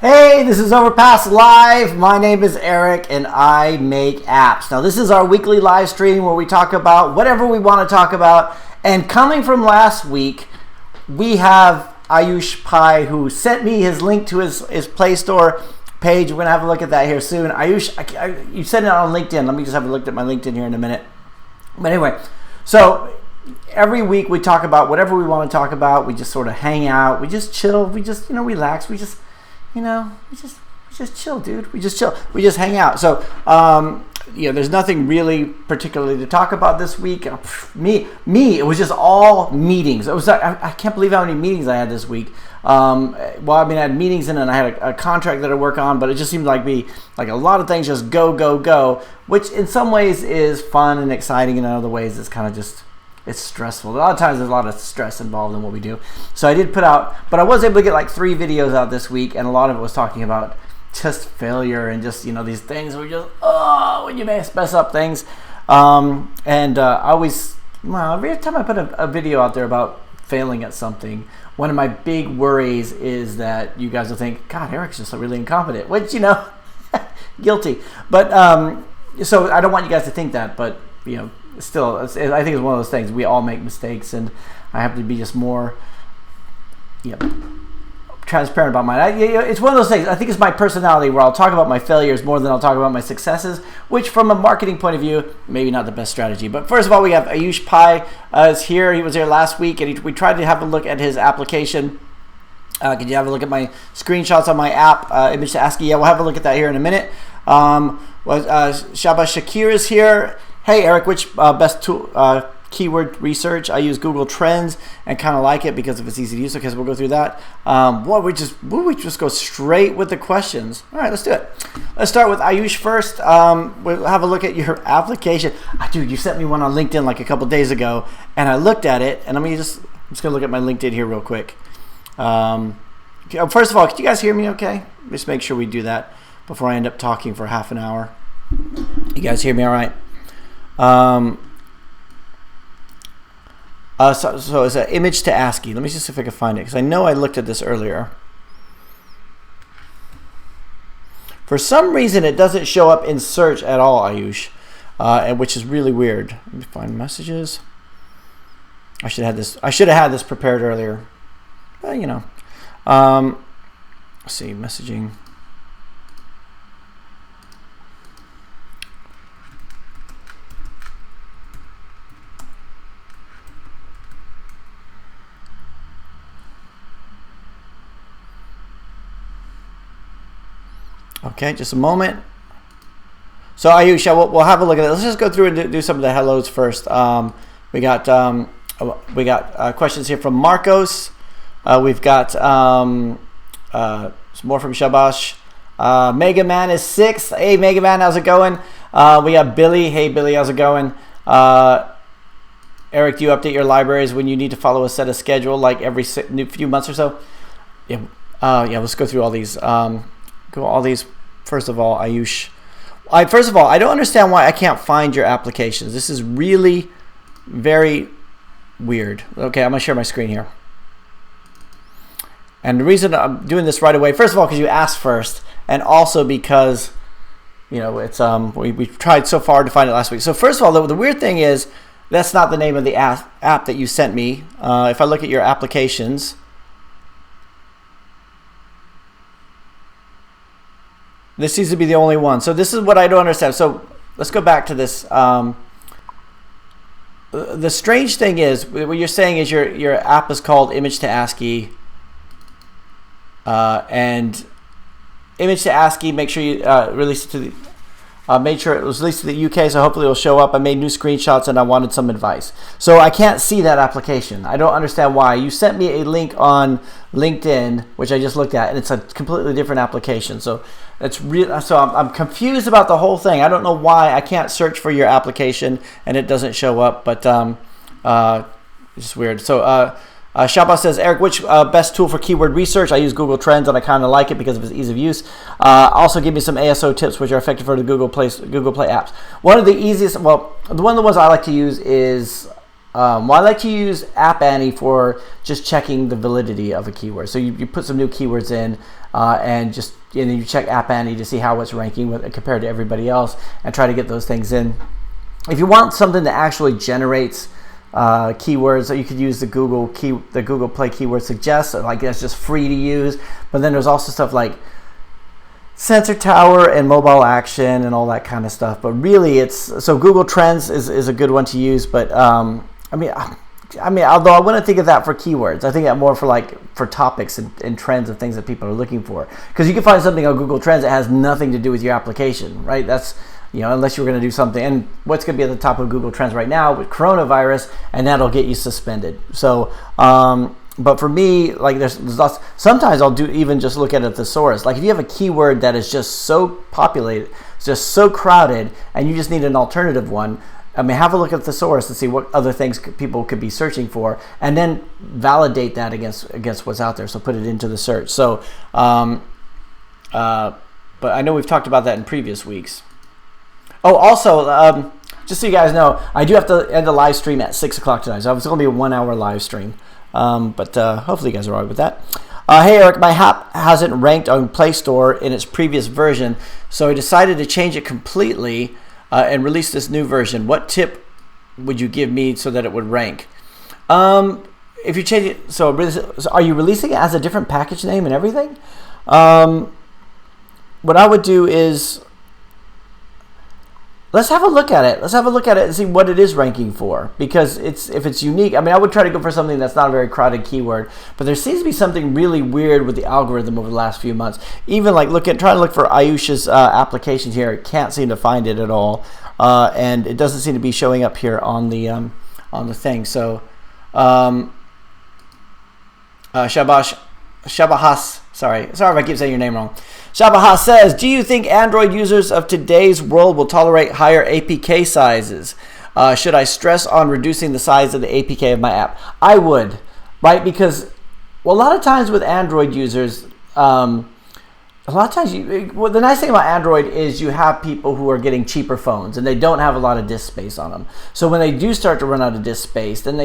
Hey, this is Overpass Live. My name is Eric and I make apps. Now, this is our weekly live stream where we talk about whatever we want to talk about. And coming from last week, we have Ayush Pai, who sent me his link to his Play Store page. We're going to have a look at that here soon. Ayush, you sent it on LinkedIn. Let me just have a look at my LinkedIn here in a minute. But anyway, so every week we talk about whatever we want to talk about. We just sort of hang out. We just chill. We just, relax. We just chill, dude. We just chill. We just hang out. So, there's nothing really particularly to talk about this week. Me, it was just all meetings. It was I can't believe how many meetings I had this week. I had meetings and then I had a contract that I work on, but it just seemed like a lot of things just go, which in some ways is fun and exciting, and in other ways it's kind of just, it's stressful. A lot of times there's a lot of stress involved in what we do. So I did put out, but I was able to get like 3 videos out this week, and a lot of it was talking about just failure and just, these things where you just, when you mess up things. I always, every time I put a video out there about failing at something, one of my big worries is that you guys will think, God, Eric's just really incompetent, which, guilty. But, so I don't want you guys to think that, but, still, I think it's one of those things. We all make mistakes, and I have to be just more transparent about mine. It's one of those things. I think it's my personality where I'll talk about my failures more than I'll talk about my successes, which from a marketing point of view, maybe not the best strategy. But first of all, we have Ayush Pai is here. He was here last week, and we tried to have a look at his application. Can you have a look at my screenshots on my app, Image to ASCII? Yeah, we'll have a look at that here in a minute. Shaba Shakir is here. Hey, Eric, which best tool, keyword research? I use Google Trends and kind of like it because it's easy to use. Okay, so we'll go through that. We just go straight with the questions. All right, let's do it. Let's start with Ayush first. We'll have a look at your application. Dude, you sent me one on LinkedIn like a couple days ago, and I looked at it, and I'm just going to look at my LinkedIn here real quick. First of all, can you guys hear me okay? Just make sure we do that before I end up talking for half an hour. You guys hear me all right? So it's an image to ASCII. Let me just see if I can find it, because I know I looked at this earlier. For some reason, it doesn't show up in search at all, Ayush, which is really weird. Let me find messages. I should have had this prepared earlier. But, let's see, messaging. Okay, just a moment. So Ayush, we'll have a look at it. Let's just go through and do some of the hellos first. We got questions here from Marcos. We've got some more from Shabash. Mega Man is 6. Hey, Mega Man, how's it going? We got Billy. Hey, Billy, how's it going? Eric, do you update your libraries when you need to follow a set of schedule, like every few months or so? Yeah. Let's go through all these. First of all, Ayush. I don't understand why I can't find your applications. This is really very weird. Okay, I'm gonna share my screen here. And the reason I'm doing this right away, first of all, because you asked first, and also because it's we tried so far to find it last week. So first of all, the weird thing is that's not the name of the app that you sent me. If I look at your applications, this seems to be the only one. So this is what I don't understand. So let's go back to this. The strange thing is, what you're saying is your app is called Image to ASCII, and Image to ASCII. Make sure you release it to the. Made sure it was released to the UK, so hopefully it'll show up. I made new screenshots and I wanted some advice. So I can't see that application. I don't understand why. You sent me a link on LinkedIn, which I just looked at, and it's a completely different application. So it's real. So I'm confused about the whole thing. I don't know why I can't search for your application and it doesn't show up, but it's just weird. So Shaba says, Eric, which best tool for keyword research? I use Google Trends and I kind of like it because of its ease of use. Also give me some ASO tips which are effective for the Google Play apps. One of the easiest, the one of the ones I like to use is well, I like to use App Annie for just checking the validity of a keyword. So you put some new keywords in, and then you check App Annie to see how it's ranking compared to everybody else, and try to get those things in. If you want something that actually generates keywords, so you could use the Google Play Keyword Suggest. Like that's just free to use. But then there's also stuff like Sensor Tower and Mobile Action and all that kind of stuff. But really, so Google Trends is a good one to use. But I mean, although I wouldn't think of that for keywords, I think that more for topics and trends of things that people are looking for. Because you can find something on Google Trends that has nothing to do with your application, right? That's, unless you're going to do something. And what's going to be at the top of Google Trends right now with coronavirus, and that'll get you suspended. So, but for me, like there's lots. Sometimes I'll even just look at a thesaurus. Like if you have a keyword that is just so populated, it's just so crowded, and you just need an alternative one. I mean, have a look at the thesaurus to see what other things people could be searching for, and then validate that against what's out there. So put it into the search. So, but I know we've talked about that in previous weeks. Oh, also, just so you guys know, I do have to end the live stream at 6 o'clock tonight. So it's going to be a 1 hour live stream. But hopefully you guys are all right with that. Hey Eric, my app hasn't ranked on Play Store in its previous version, so I decided to change it completely and release this new version. What tip would you give me so that it would rank? If you change it, so are you releasing it as a different package name and everything? What I would do is, let's have a look at it. Let's have a look at it and see what it is ranking for. Because if it's unique, I mean, I would try to go for something that's not a very crowded keyword. But there seems to be something really weird with the algorithm over the last few months. Even like trying to look for Ayush's applications here, it can't seem to find it at all, and it doesn't seem to be showing up here on the thing. So, Shabahas. Sorry if I keep saying your name wrong. Shabahas says, do you think Android users of today's world will tolerate higher APK sizes? Should I stress on reducing the size of the APK of my app? I would, right? Because a lot of times with Android users, the nice thing about Android is you have people who are getting cheaper phones and they don't have a lot of disk space on them. So when they do start to run out of disk space, then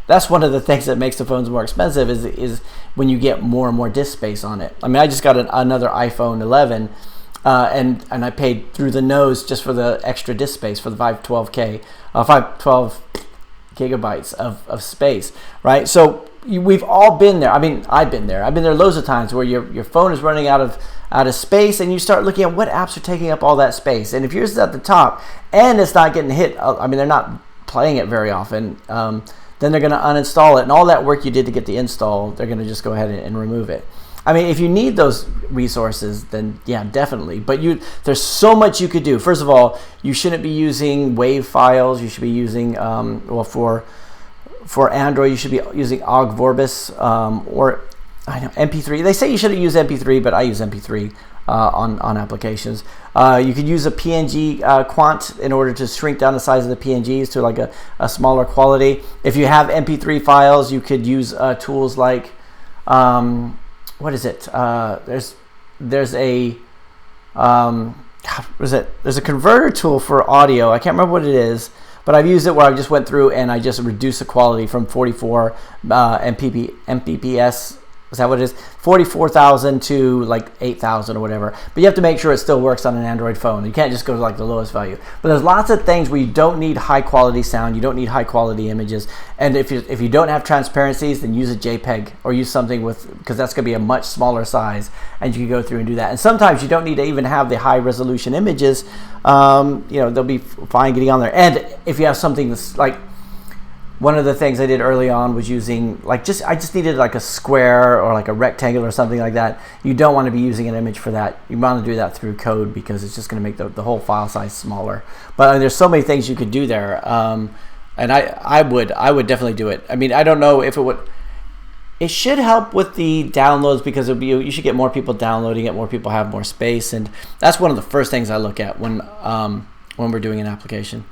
that's one of the things that makes the phones more expensive is when you get more and more disk space on it. I mean, I just got another iPhone 11, and I paid through the nose just for the extra disk space for the 512 gigabytes of space, right? So we've all been there. I mean, I've been there loads of times where your phone is running out of space, and you start looking at what apps are taking up all that space. And if yours is at the top and it's not getting hit, I mean, they're not playing it very often. Then they're going to uninstall it, and all that work you did to get the install, they're going to just go ahead and remove it. I mean, if you need those resources, then yeah, definitely. But there's so much you could do. First of all, you shouldn't be using WAV files. You should be using, for Android, you should be using Vorbis or MP3. They say you shouldn't use MP3, but I use MP3 on applications. You could use a PNG quant in order to shrink down the size of the PNGs to like a smaller quality. If you have MP3 files, you could use tools like what is it? There's a there's a converter tool for audio. I can't remember what it is, but I've used it where I just went through and I just reduced the quality from 44 Mbps. Is that what it is? 44,000 to like 8,000 or whatever. But you have to make sure it still works on an Android phone. You can't just go to like the lowest value. But there's lots of things where you don't need high quality sound. You don't need high quality images. And if you don't have transparencies, then use a JPEG or use something because that's going to be a much smaller size, and you can go through and do that. And sometimes you don't need to even have the high resolution images. They'll be fine getting on there. And if you have something that's like, one of the things I did early on was using I just needed like a square or like a rectangle or something like that. You don't want to be using an image for that. You want to do that through code because it's just going to make the whole file size smaller. But there's so many things you could do there, and I would definitely do it. I mean, I don't know if it would. It should help with the downloads because you should get more people downloading it, more people have more space, and that's one of the first things I look at when we're doing an application.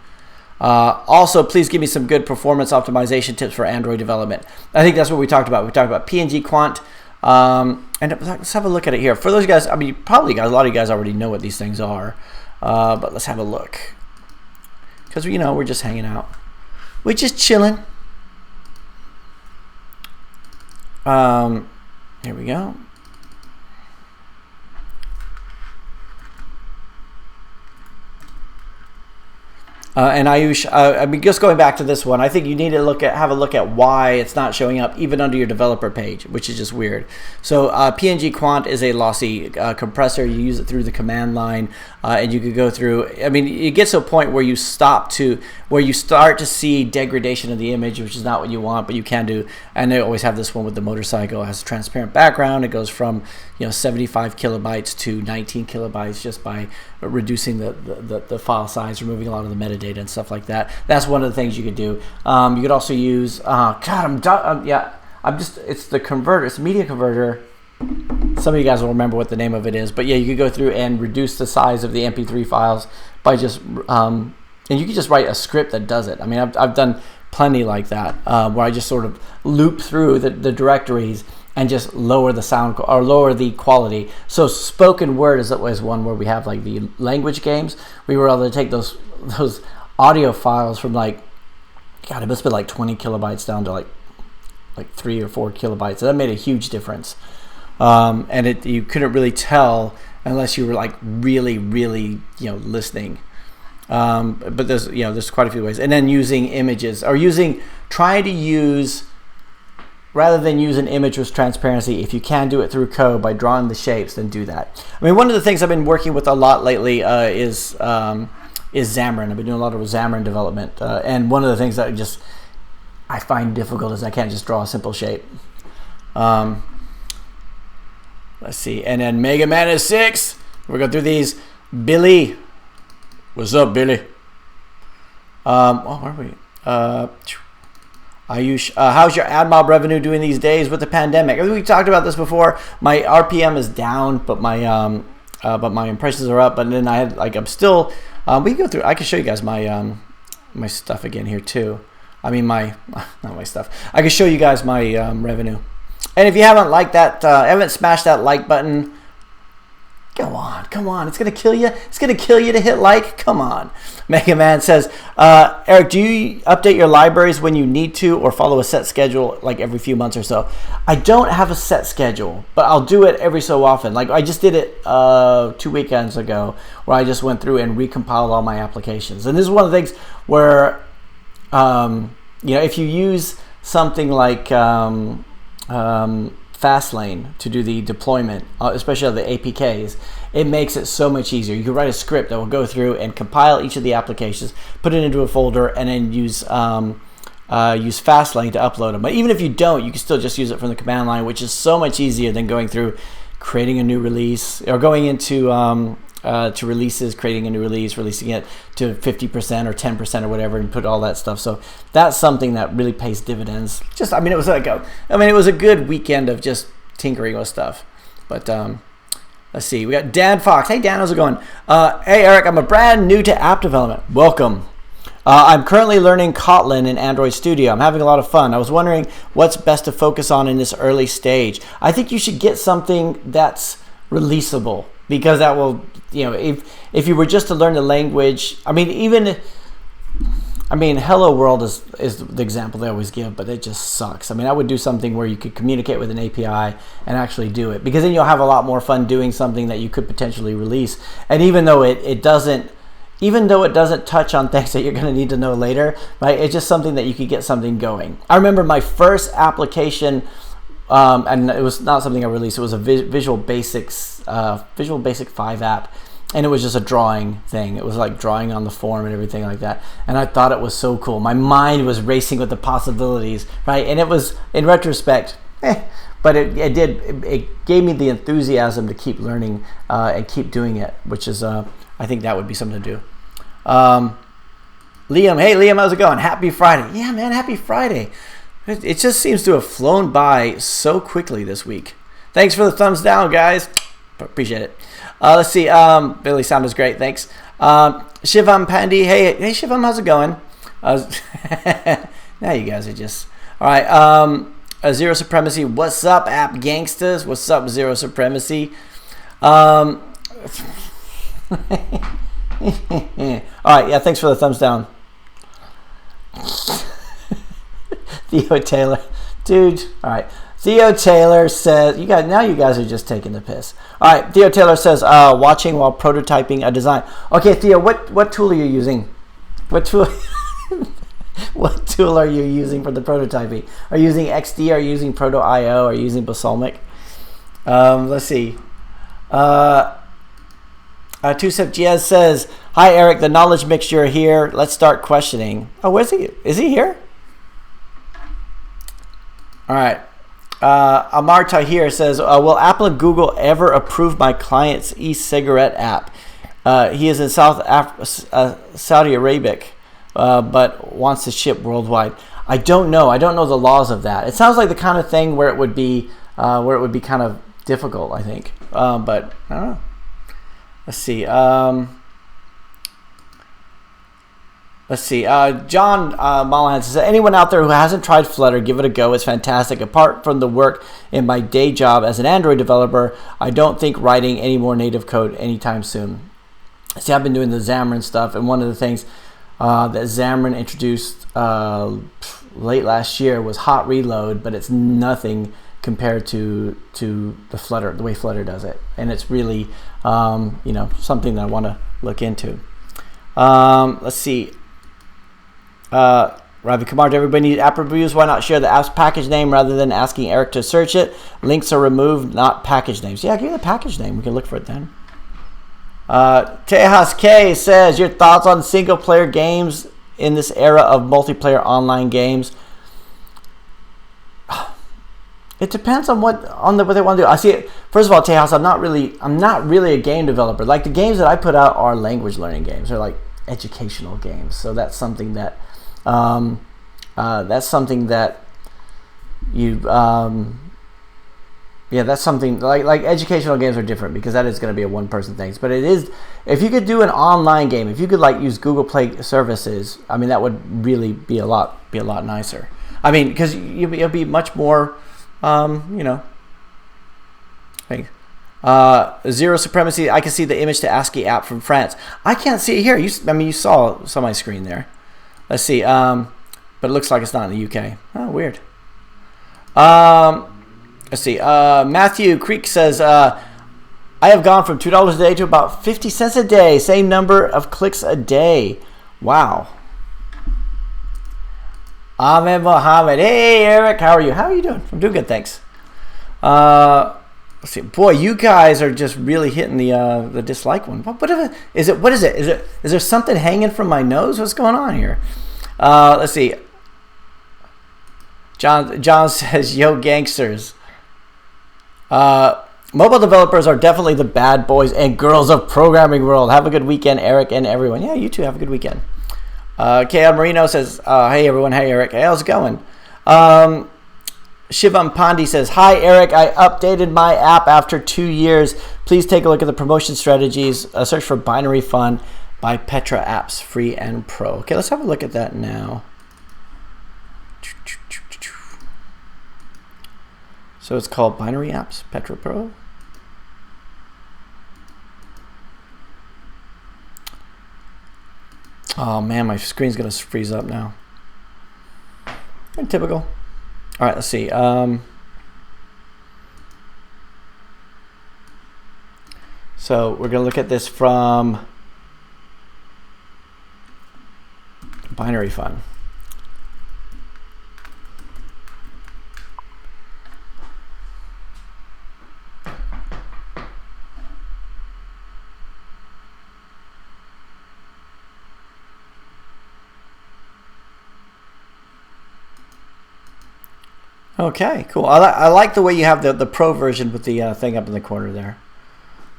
Also, please give me some good performance optimization tips for Android development. I think that's what we talked about. We talked about PNG Quant, and let's have a look at it here. For those guys, I mean, probably a lot of you guys already know what these things are, but let's have a look because we're just hanging out. We're just chilling. Here we go. And Ayush, I mean, just going back to this one, I think you need to have a look at why it's not showing up even under your developer page, which is just weird. So PNG Quant is a lossy compressor. You use it through the command line, and you could go through. I mean, it gets to a point where you start to see degradation of the image, which is not what you want, but you can do. And they always have this one with the motorcycle. It has a transparent background. It goes from 75 kilobytes to 19 kilobytes just by reducing the file size, removing a lot of the metadata and stuff like that. That's one of the things you could do. You could also use it's the converter. It's a media converter. Some of you guys will remember what the name of it is, but yeah, you could go through and reduce the size of the MP3 files by just and you can just write a script that does it. I mean, I've done plenty like that where I just sort of loop through the directories and just lower the sound or lower the quality. So spoken word is always one where we have like the language games. We were able to take those audio files from it must be like 20 kilobytes down to like 3 or 4 kilobytes. So that made a huge difference. And you couldn't really tell unless you were like really, really, listening. But there's quite a few ways. And then using images or trying to use, rather than use an image with transparency, if you can do it through code by drawing the shapes, then do that. I mean, one of the things I've been working with a lot lately is Xamarin. I've been doing a lot of Xamarin development. And one of the things that I find difficult is I can't just draw a simple shape. Let's see. And then Mega Man is 6. We're going through these. Billy. What's up, Billy? Where are we? Ayush, how's your ad mob revenue doing these days with the pandemic? I mean, we talked about this before. My RPM is down, but my impressions are up. But then I had I'm still. We can go through. I can show you guys my my stuff again here too. I mean not my stuff. I can show you guys my revenue. And if you haven't liked that, haven't smashed that like button. Come on, it's gonna kill you. It's gonna kill you to hit like. Come on. Mega Man says, Eric, do you update your libraries when you need to, or follow a set schedule like every few months or so? I don't have a set schedule, but I'll do it every so often. Like I just did it 2 weekends ago, where I just went through and recompiled all my applications. And this is one of the things where, if you use something like Fastlane to do the deployment, especially of the APKs, it makes it so much easier. You can write a script that will go through and compile each of the applications, put it into a folder, and then use Fastlane to upload them. But even if you don't, you can still just use it from the command line, which is so much easier than going through creating a new release or going into to releases, creating a new release, releasing it to 50% or 10% or whatever, and put all that stuff. So that's something that really pays dividends. It was a good weekend of just tinkering with stuff. But let's see, we got Dan Fox. Hey Dan, how's it going? Hey Eric, I'm a brand new to app development. Welcome. I'm currently learning Kotlin in Android Studio. I'm having a lot of fun. I was wondering what's best to focus on in this early stage. I think you should get something that's releasable, because that will, if you were just to learn the language, Hello World is the example they always give, but it just sucks. I would do something where you could communicate with an API and actually do it, because then you'll have a lot more fun doing something that you could potentially release. And even though it doesn't touch on things that you're going to need to know later, right? It's just something that you could get something going. I remember my first application. And it was not something I released. It was a Visual Basic 5 app, and it was just a drawing thing. It was like drawing on the form and everything like that. And I thought it was so cool. My mind was racing with the possibilities, right? And it was, in retrospect, but it gave me the enthusiasm to keep learning and keep doing it, which is, I think that would be something to do. Liam, hey Liam, how's it going? Happy Friday. Yeah, man, happy Friday. It just seems to have flown by so quickly this week. Thanks for the thumbs down, guys. Appreciate it. Let's see. Billy, sound is great. Thanks. Shivam Pandy. Hey, Shivam, how's it going? Now you guys are just... All right. Zero Supremacy. What's up, app gangsters? What's up, Zero Supremacy? All right. Yeah, thanks for the thumbs down. Theo Taylor, dude. All right. Theo Taylor says, you guys are just taking the piss. All right. Theo Taylor says, watching while prototyping a design. Okay, Theo, what tool are you using? What tool? What tool are you using for the prototyping? Are you using XD? Are you using Proto.io? Are you using Balsamic? Let's see. Two-Step GS says, hi, Eric. The knowledge mixture here. Let's start questioning. Oh, where's he? Is he here? All right. Amar Tahir says, will Apple and Google ever approve my client's e-cigarette app? He is in Saudi Arabia, but wants to ship worldwide. I don't know. I don't know the laws of that. It sounds like the kind of thing where it would be kind of difficult, I think. But I don't know. Let's see. John Mollahan says, anyone out there who hasn't tried Flutter, give it a go. It's fantastic. Apart from the work in my day job as an Android developer, I don't think writing any more native code anytime soon. See, I've been doing the Xamarin stuff, and one of the things that Xamarin introduced late last year was hot reload, but it's nothing compared to the Flutter, the way Flutter does it, and it's really something that I want to look into. Let's see. Ravi Kumar, everybody need app reviews. Why not share the app's package name rather than asking Eric to search it? Links are removed, not package names. Yeah, give me the package name. We can look for it then. Tejas K says, your thoughts on single player games in this era of multiplayer online games? It depends on what they want to do. I see it. First of all, Tejas, I'm not really a game developer. Like, the games that I put out are language learning games. They're like educational games. So that's something that that's something like educational games are different because that is going to be a one-person thing. But it is, if you could do an online game, if you could like use Google Play services, I mean, that would really be a lot nicer. I mean, because you'll be much more, Zero Supremacy. I can see the image to ASCII app from France. I can't see it here. You saw my screen there. Let's see. But it looks like it's not in the UK. Oh, weird. Let's see. Matthew Creek says, I have gone from $2 a day to about 50 cents a day. Same number of clicks a day. Wow. Ahmed Mohammed. Hey, Eric. How are you? How are you doing? I'm doing good, thanks. Let's see. Boy, you guys are just really hitting the dislike one. What is it? What is it? Is there something hanging from my nose? What's going on here? Let's see. John says, yo, gangsters. Mobile developers are definitely the bad boys and girls of programming world. Have a good weekend, Eric and everyone. Yeah, you too. Have a good weekend. KL Marino says, hey, everyone. Hey, Eric. Hey, how's it going? Shivam Pandi says, hi, Eric. I updated my app after 2 years. Please take a look at the promotion strategies. Search for Binary Fun by Petra Apps, free and pro. Okay, let's have a look at that now. So it's called Binary Apps, Petra Pro. Oh man, my screen's gonna freeze up now. Typical. All right, let's see. So we're gonna look at this from Binary Fun. Okay, cool. I like the way you have the pro version with the thing up in the corner there.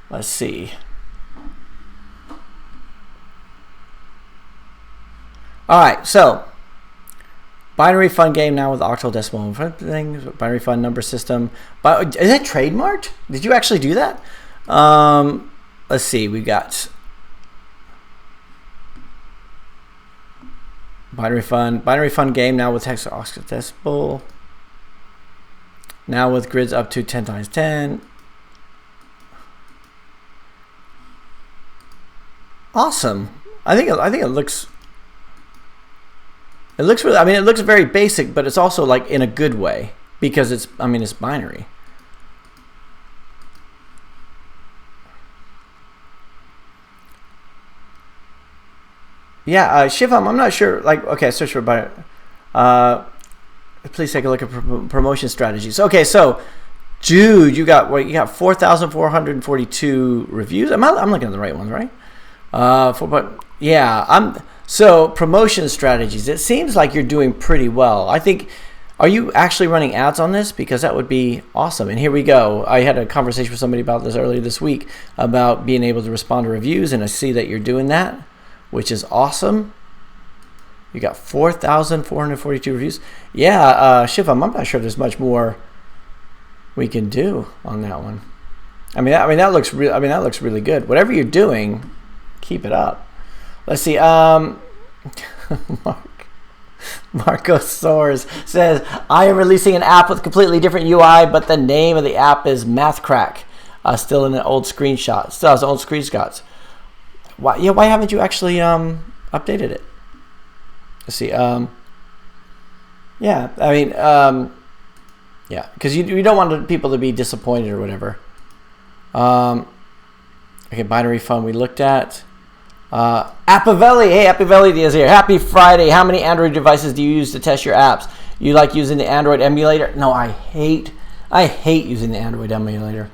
Let's see. All right, so Binary Fun game now with octodecimal things, Binary Fun number system. But is it trademarked? Did you actually do that? Let's see. We got Binary Fun game now with text octodecimal. Now with grids up to 10 times 10. Awesome. I think it looks It looks really, I mean, it looks very basic, but it's also like in a good way because it's, I mean, it's binary. Yeah, Shivam, I'm not sure. Like, okay, search for binary. Please take a look at promotion strategies. Okay, so Jude, you got 4,442 reviews. I'm looking at the right ones, right? So promotion strategies. It seems like you're doing pretty well. I think. Are you actually running ads on this? Because that would be awesome. And here we go. I had a conversation with somebody about this earlier this week about being able to respond to reviews, and I see that you're doing that, which is awesome. You got 4,442 reviews. Yeah, Shivam, I'm not sure if there's much more we can do on that one. That looks really good. Whatever you're doing, keep it up. Let's see. Marco Soares says, I am releasing an app with completely different UI, but the name of the app is MathCrack. Still in an old screenshot. Still has old screenshots. Why haven't you actually updated it? Let's see. Because you don't want people to be disappointed or whatever. Okay, binary fun we looked at. Appavelli, hey, Appavelli is here. Happy Friday. How many Android devices do you use to test your apps? You like using the Android emulator? No, I hate using the Android emulator.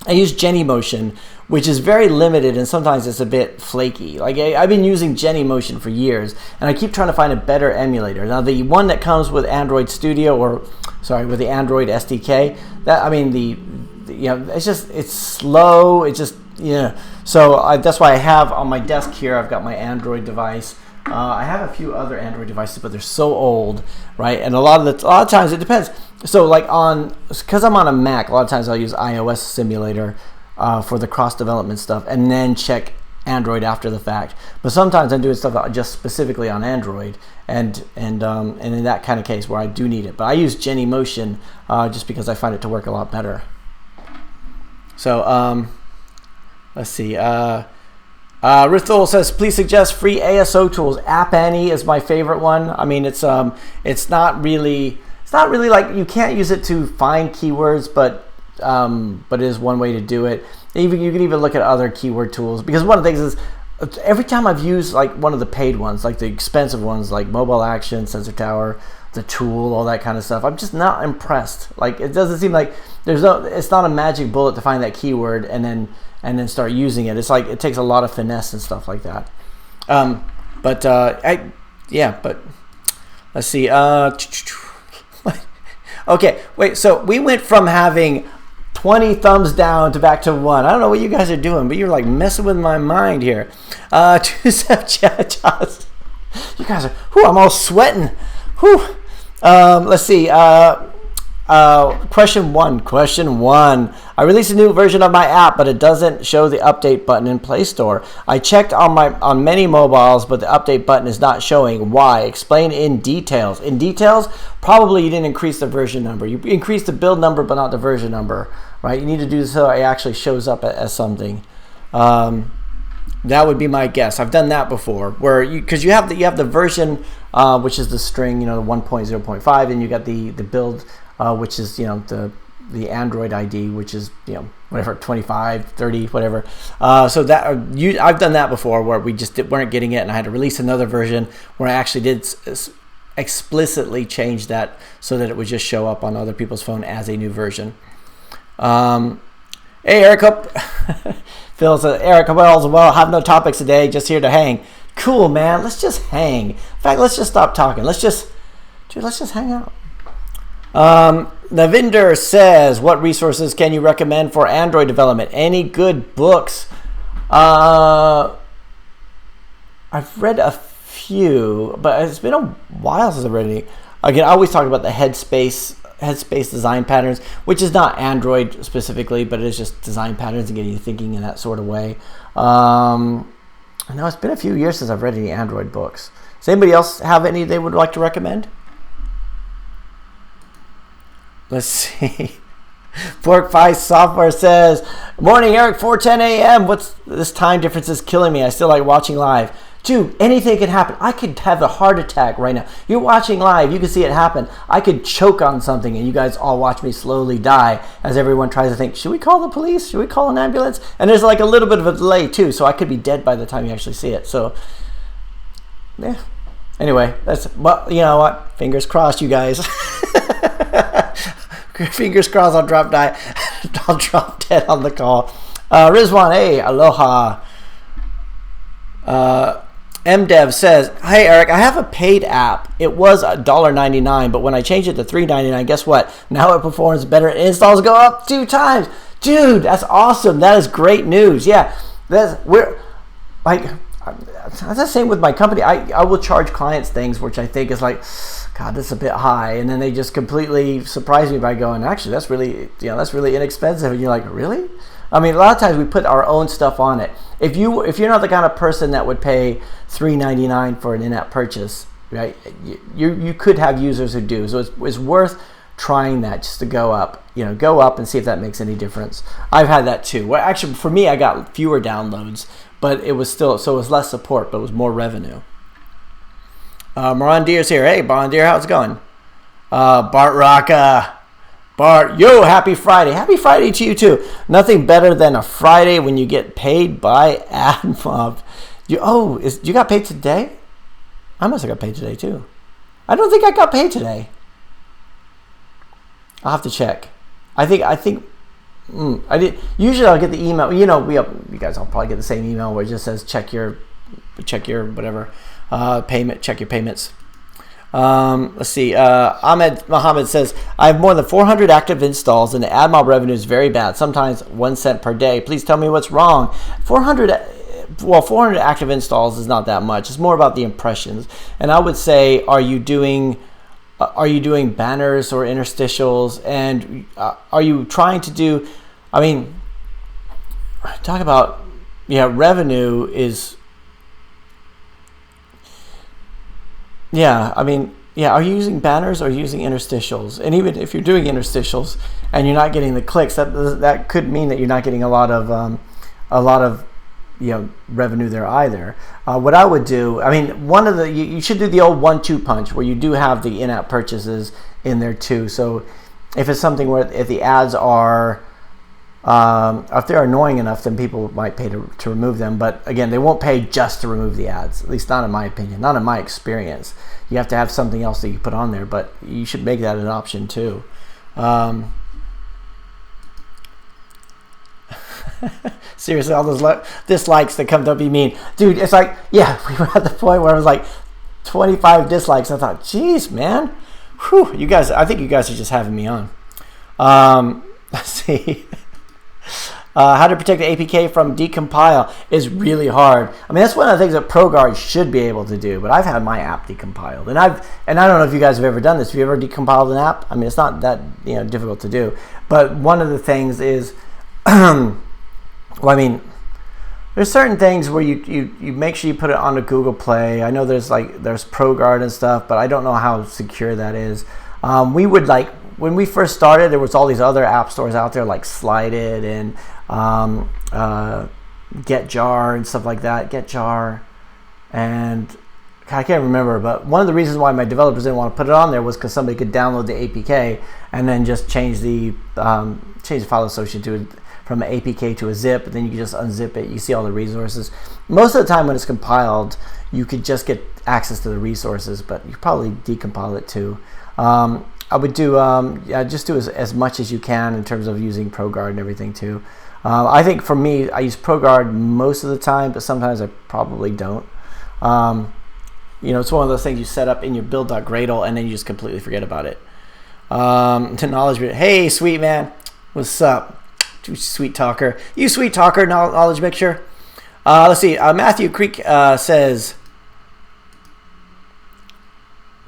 I use Genymotion, which is very limited and sometimes it's a bit flaky. Like I've been using Genymotion for years, and I keep trying to find a better emulator. Now the one that comes with Android Studio, with the Android SDK, it's slow. So that's why I have on my desk here, I've got my Android device. I have a few other Android devices, but they're so old, right? And a lot of times it depends. So because I'm on a Mac, a lot of times I'll use iOS Simulator for the cross development stuff, and then check Android after the fact. But sometimes I'm doing stuff just specifically on Android, and in that kind of case where I do need it. But I use Genymotion just because I find it to work a lot better. So let's see. Rithol says, please suggest free ASO tools. App Annie is my favorite one. I mean, it's not really like, you can't use it to find keywords, but it is one way to do it. You can even look at other keyword tools, because one of the things is, every time I've used like one of the paid ones, like the expensive ones, like Mobile Action, Sensor Tower, the Tool, all that kind of stuff, I'm just not impressed. Like, it doesn't seem like it's not a magic bullet to find that keyword and then start using it. It's like it takes a lot of finesse and stuff like that. But let's see. Okay, wait. So we went from having 20 thumbs down to back to 1. I don't know what you guys are doing, but you're like messing with my mind here. You guys are. I'm all sweating. Let's see. Question one. I released a new version of my app, but it doesn't show the update button in Play Store. I checked on many mobiles, but the update button is not showing. Why? Explain in details. In details, probably you didn't increase the version number. You increased the build number, but not the version number, right? You need to do this so it actually shows up as something. That would be my guess. I've done that before, because you have the version, which is the string, the 1.0.5, and you got the build, which is the Android ID, which is whatever, 25, 30, whatever. So that I've done that before, where we just weren't getting it, and I had to release another version where I actually did explicitly change that so that it would just show up on other people's phone as a new version. Hey, Eric, Phil says, Eric, well, have no topics today, just here to hang. Cool, man. Let's just hang. In fact, let's just stop talking. Let's just hang out. Navinder says, what resources can you recommend for Android development? Any good books? I've read a few, but it's been a while since I've read any. Again, I always talk about the Headspace design patterns, which is not Android specifically, but it is just design patterns and getting you thinking in that sort of way. I know it's been a few years since I've read any Android books. Does anybody else have any they would like to recommend? Let's see. Pork Pie Software says, morning, Eric, 4:10 a.m. What's this time difference is killing me. I still like watching live. Dude, anything can happen. I could have a heart attack right now. You're watching live. You can see it happen. I could choke on something, and you guys all watch me slowly die as everyone tries to think, should we call the police? Should we call an ambulance? And there's like a little bit of a delay, too, so I could be dead by the time you actually see it. So, yeah. Anyway, well, you know what? Fingers crossed, you guys. Fingers crossed I'll drop dead on the call. Rizwan, hey, aloha. MDev says, hey Eric, I have a paid app. It was $1.99, but when I changed it to $3.99, guess what? Now it performs better. Installs go up 2 times. Dude, that's awesome. That is great news. Yeah, that's the same with my company. I will charge clients things which I think is like, God, this is a bit high, and then they just completely surprise me by going, actually, that's really inexpensive, and you're like, really? I mean, a lot of times we put our own stuff on it. If you're not the kind of person that would pay $3.99 for an in-app purchase, right? You could have users who do. So it's worth trying that just to go up and see if that makes any difference. I've had that too. Well, actually, for me, I got fewer downloads, but it was less support, but it was more revenue. Moran Deer's here. Hey, Bon Deer, how's it going? Bart Rocca. Bart, yo, happy Friday. Happy Friday to you, too. Nothing better than a Friday when you get paid by AdMob. You got paid today? I must have got paid today, too. I don't think I got paid today. I'll have to check. I think I did. Usually I'll get the email. You know, you guys all probably get the same email where it just says check your whatever payment, check your payments. Let's see. Ahmed Mohammed says, I have more than 400 active installs and the AdMob revenue is very bad, sometimes 1 cent per day. Please tell me what's wrong. 400 active installs is not that much. It's more about the impressions. And I would say, are you doing banners or interstitials? And are you trying to do, talk about, revenue is, are you using banners or are you using interstitials? And even if you're doing interstitials and you're not getting the clicks, that could mean that you're not getting a lot of revenue there either. What I would do, you should do the old 1-2 punch where you do have the in-app purchases in there too. So if it's something where if the ads are if they're annoying enough, then people might pay to remove them. But again, they won't pay just to remove the ads, at least not in my opinion, not in my experience. You have to have something else that you put on there, but you should make that an option too. Seriously, all those dislikes that come, don't be mean. Dude, it's like, we were at the point where it was like 25 dislikes. I thought, geez, man. Whew, I think you guys are just having me on. Let's see. How to protect the APK from decompile is really hard. That's one of the things that ProGuard should be able to do, but I've had my app decompiled. And I don't know if you guys have ever done this. Have you ever decompiled an app? It's not that difficult to do. But one of the things is, there's certain things where you make sure you put it on a Google Play. I know there's ProGuard and stuff, but I don't know how secure that is. When we first started, there was all these other app stores out there like Slided and GetJar and stuff like that. GetJar, and I can't remember, but one of the reasons why my developers didn't want to put it on there was because somebody could download the APK and then just change the file associated from an APK to a zip, and then you can just unzip it. You see all the resources. Most of the time when it's compiled, you could just get access to the resources, but you probably decompile it too. I would do just do as much as you can in terms of using ProGuard and everything too. I think for me, I use ProGuard most of the time, but sometimes I probably don't. It's one of those things you set up in your build.gradle and then you just completely forget about it. To knowledge, hey, sweet man, what's up? You sweet talker, knowledge mixture. Let's see. Matthew Creek says,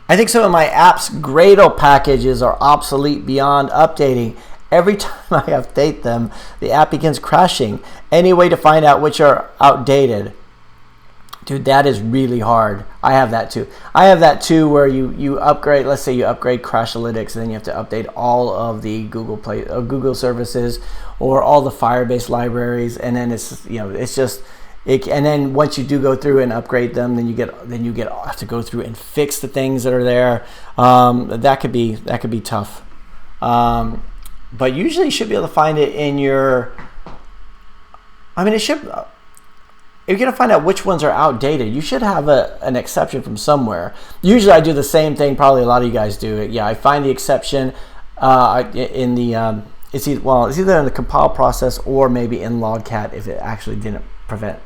I think some of my app's Gradle packages are obsolete beyond updating. Every time I update them, the app begins crashing. Any way to find out which are outdated? Dude, that is really hard. I have that too. Where you upgrade, let's say you upgrade Crashalytics, and then you have to update all of the Google services or all the Firebase libraries, and then it's and then once you do go through and upgrade them, then you have to go through and fix the things that are there. That could be tough. But usually you should be able to find it in your. I mean, it should. If you're going to find out which ones are outdated, you should have an exception from somewhere. Usually I do the same thing, probably a lot of you guys do it. Yeah, I find the exception in the, it's either in the compile process or maybe in logcat if it actually didn't prevent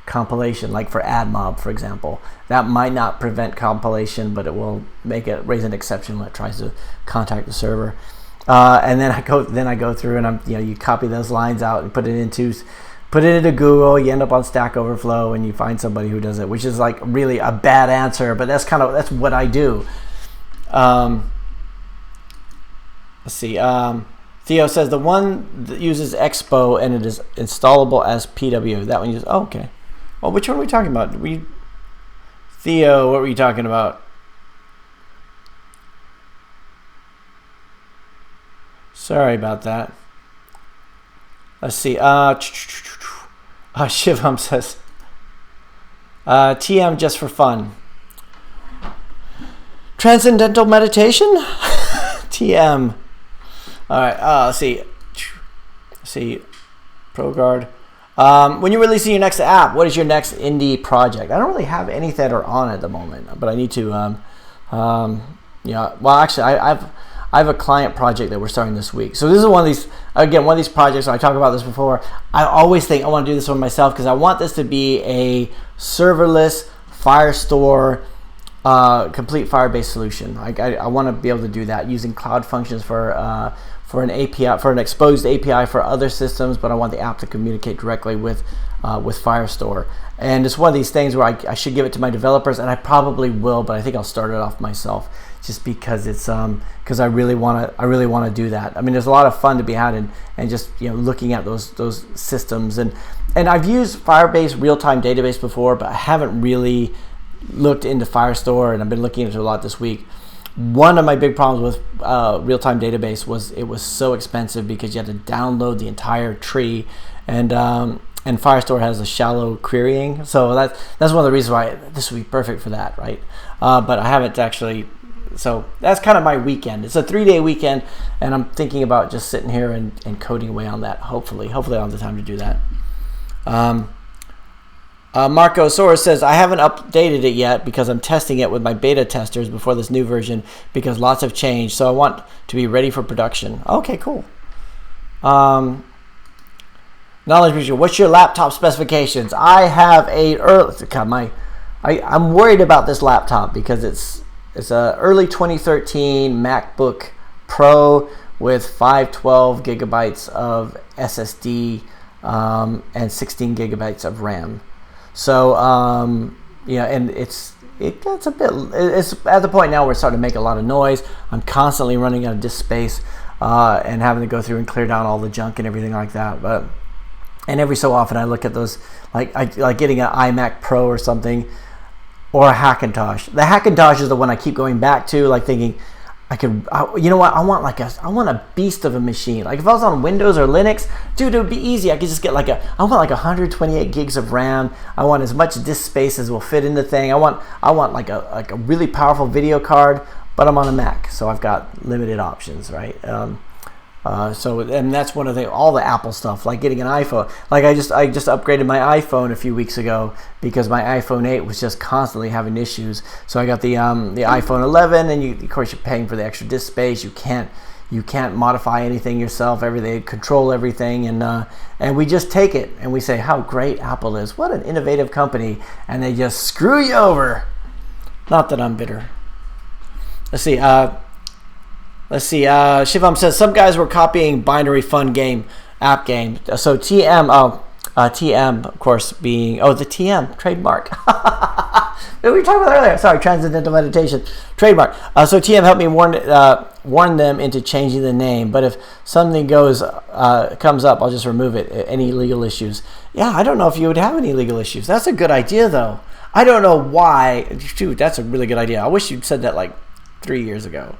compilation, like for addmob, for example. That might not prevent compilation, but it will raise an exception when it tries to contact the server. And then I go through and you copy those lines out and put it into Google. You end up on Stack Overflow and you find somebody who does it, which is like really a bad answer, but that's what I do. Let's see. Theo says the one that uses Expo and it is installable as PW. That one uses. Oh, okay. Well, which one are we talking about? Theo, what were you talking about? Sorry about that. Let's see. Shivam says, TM just for fun. Transcendental meditation? TM. All right. Let's see. ProGuard. When you're releasing your next app, what is your next indie project? I don't really have any that are on at the moment, but I need to. Well, actually, I have a client project that we're starting this week. So this is one of these projects, I talked about this before. I always think I want to do this one myself because I want this to be a serverless Firestore complete Firebase solution. I want to be able to do that using cloud functions for an API, for an exposed API for other systems, but I want the app to communicate directly with Firestore. And it's one of these things where I should give it to my developers, and I probably will, but I think I'll start it off myself, just because it's because I really want to do that. I mean, there's a lot of fun to be had and just looking at those systems, and I've used Firebase real-time database before, but I haven't really looked into Firestore, and I've been looking into it a lot this week. One of my big problems with real-time database was it was so expensive because you had to download the entire tree, and Firestore has a shallow querying, so that's one of the reasons why this would be perfect for that, right? But I haven't actually. So that's kind of my weekend. It's a 3-day weekend, and I'm thinking about just sitting here and coding away on that. Hopefully I'll have the time to do that. Marco Soros says, I haven't updated it yet because I'm testing it with my beta testers before this new version because lots have changed. So I want to be ready for production. Okay, cool. Knowledge Visual, what's your laptop specifications? I have I'm worried about this laptop because it's a early 2013 MacBook Pro with 512 gigabytes of SSD and 16 gigabytes of RAM. So and it's at the point now where it's starting to make a lot of noise. I'm constantly running out of disk space and having to go through and clear down all the junk and everything like that. And every so often I look at those, like getting an iMac Pro or something, or a Hackintosh. The Hackintosh is the one I keep going back to, like thinking, I want a beast of a machine. Like if I was on Windows or Linux, dude, it would be easy. I could just get I want 128 gigs of RAM. I want as much disk space as will fit in the thing. I want like a really powerful video card, but I'm on a Mac, so I've got limited options, right? And that's one of all the Apple stuff, like getting an iPhone. Like I just upgraded my iPhone a few weeks ago because my iPhone 8 was just constantly having issues. So I got the iPhone 11, and of course you're paying for the extra disk space. You can't modify anything yourself. They control everything, and we just take it and we say how great Apple is. What an innovative company, and they just screw you over. Not that I'm bitter. Let's see. Shivam says some guys were copying binary fun game, app game. So TM, TM, of course, being the TM trademark. We were talking about earlier. Sorry, transcendental meditation trademark. So TM helped me warn them into changing the name. But if something comes up, I'll just remove it. Any legal issues? Yeah, I don't know if you would have any legal issues. That's a good idea, though. I don't know why. Dude, that's a really good idea. I wish you'd said that like 3 years ago.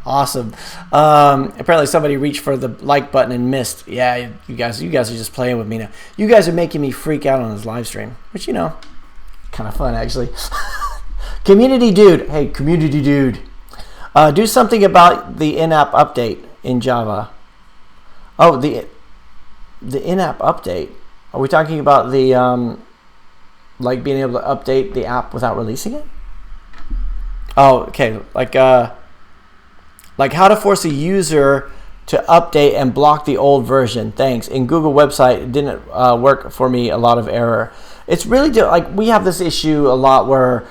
Awesome. Apparently somebody reached for the like button and missed. Yeah, you guys are just playing with me now. You guys are making me freak out on this live stream, which, you know, kind of fun actually. Community dude. Hey, community dude. Do something about the in-app update in Java. Oh, the in-app update. Are we talking about the like being able to update the app without releasing it? Oh, okay. Like how to force a user to update and block the old version. Thanks. In Google website, it didn't work for me. A lot of error. It's really like we have this issue a lot where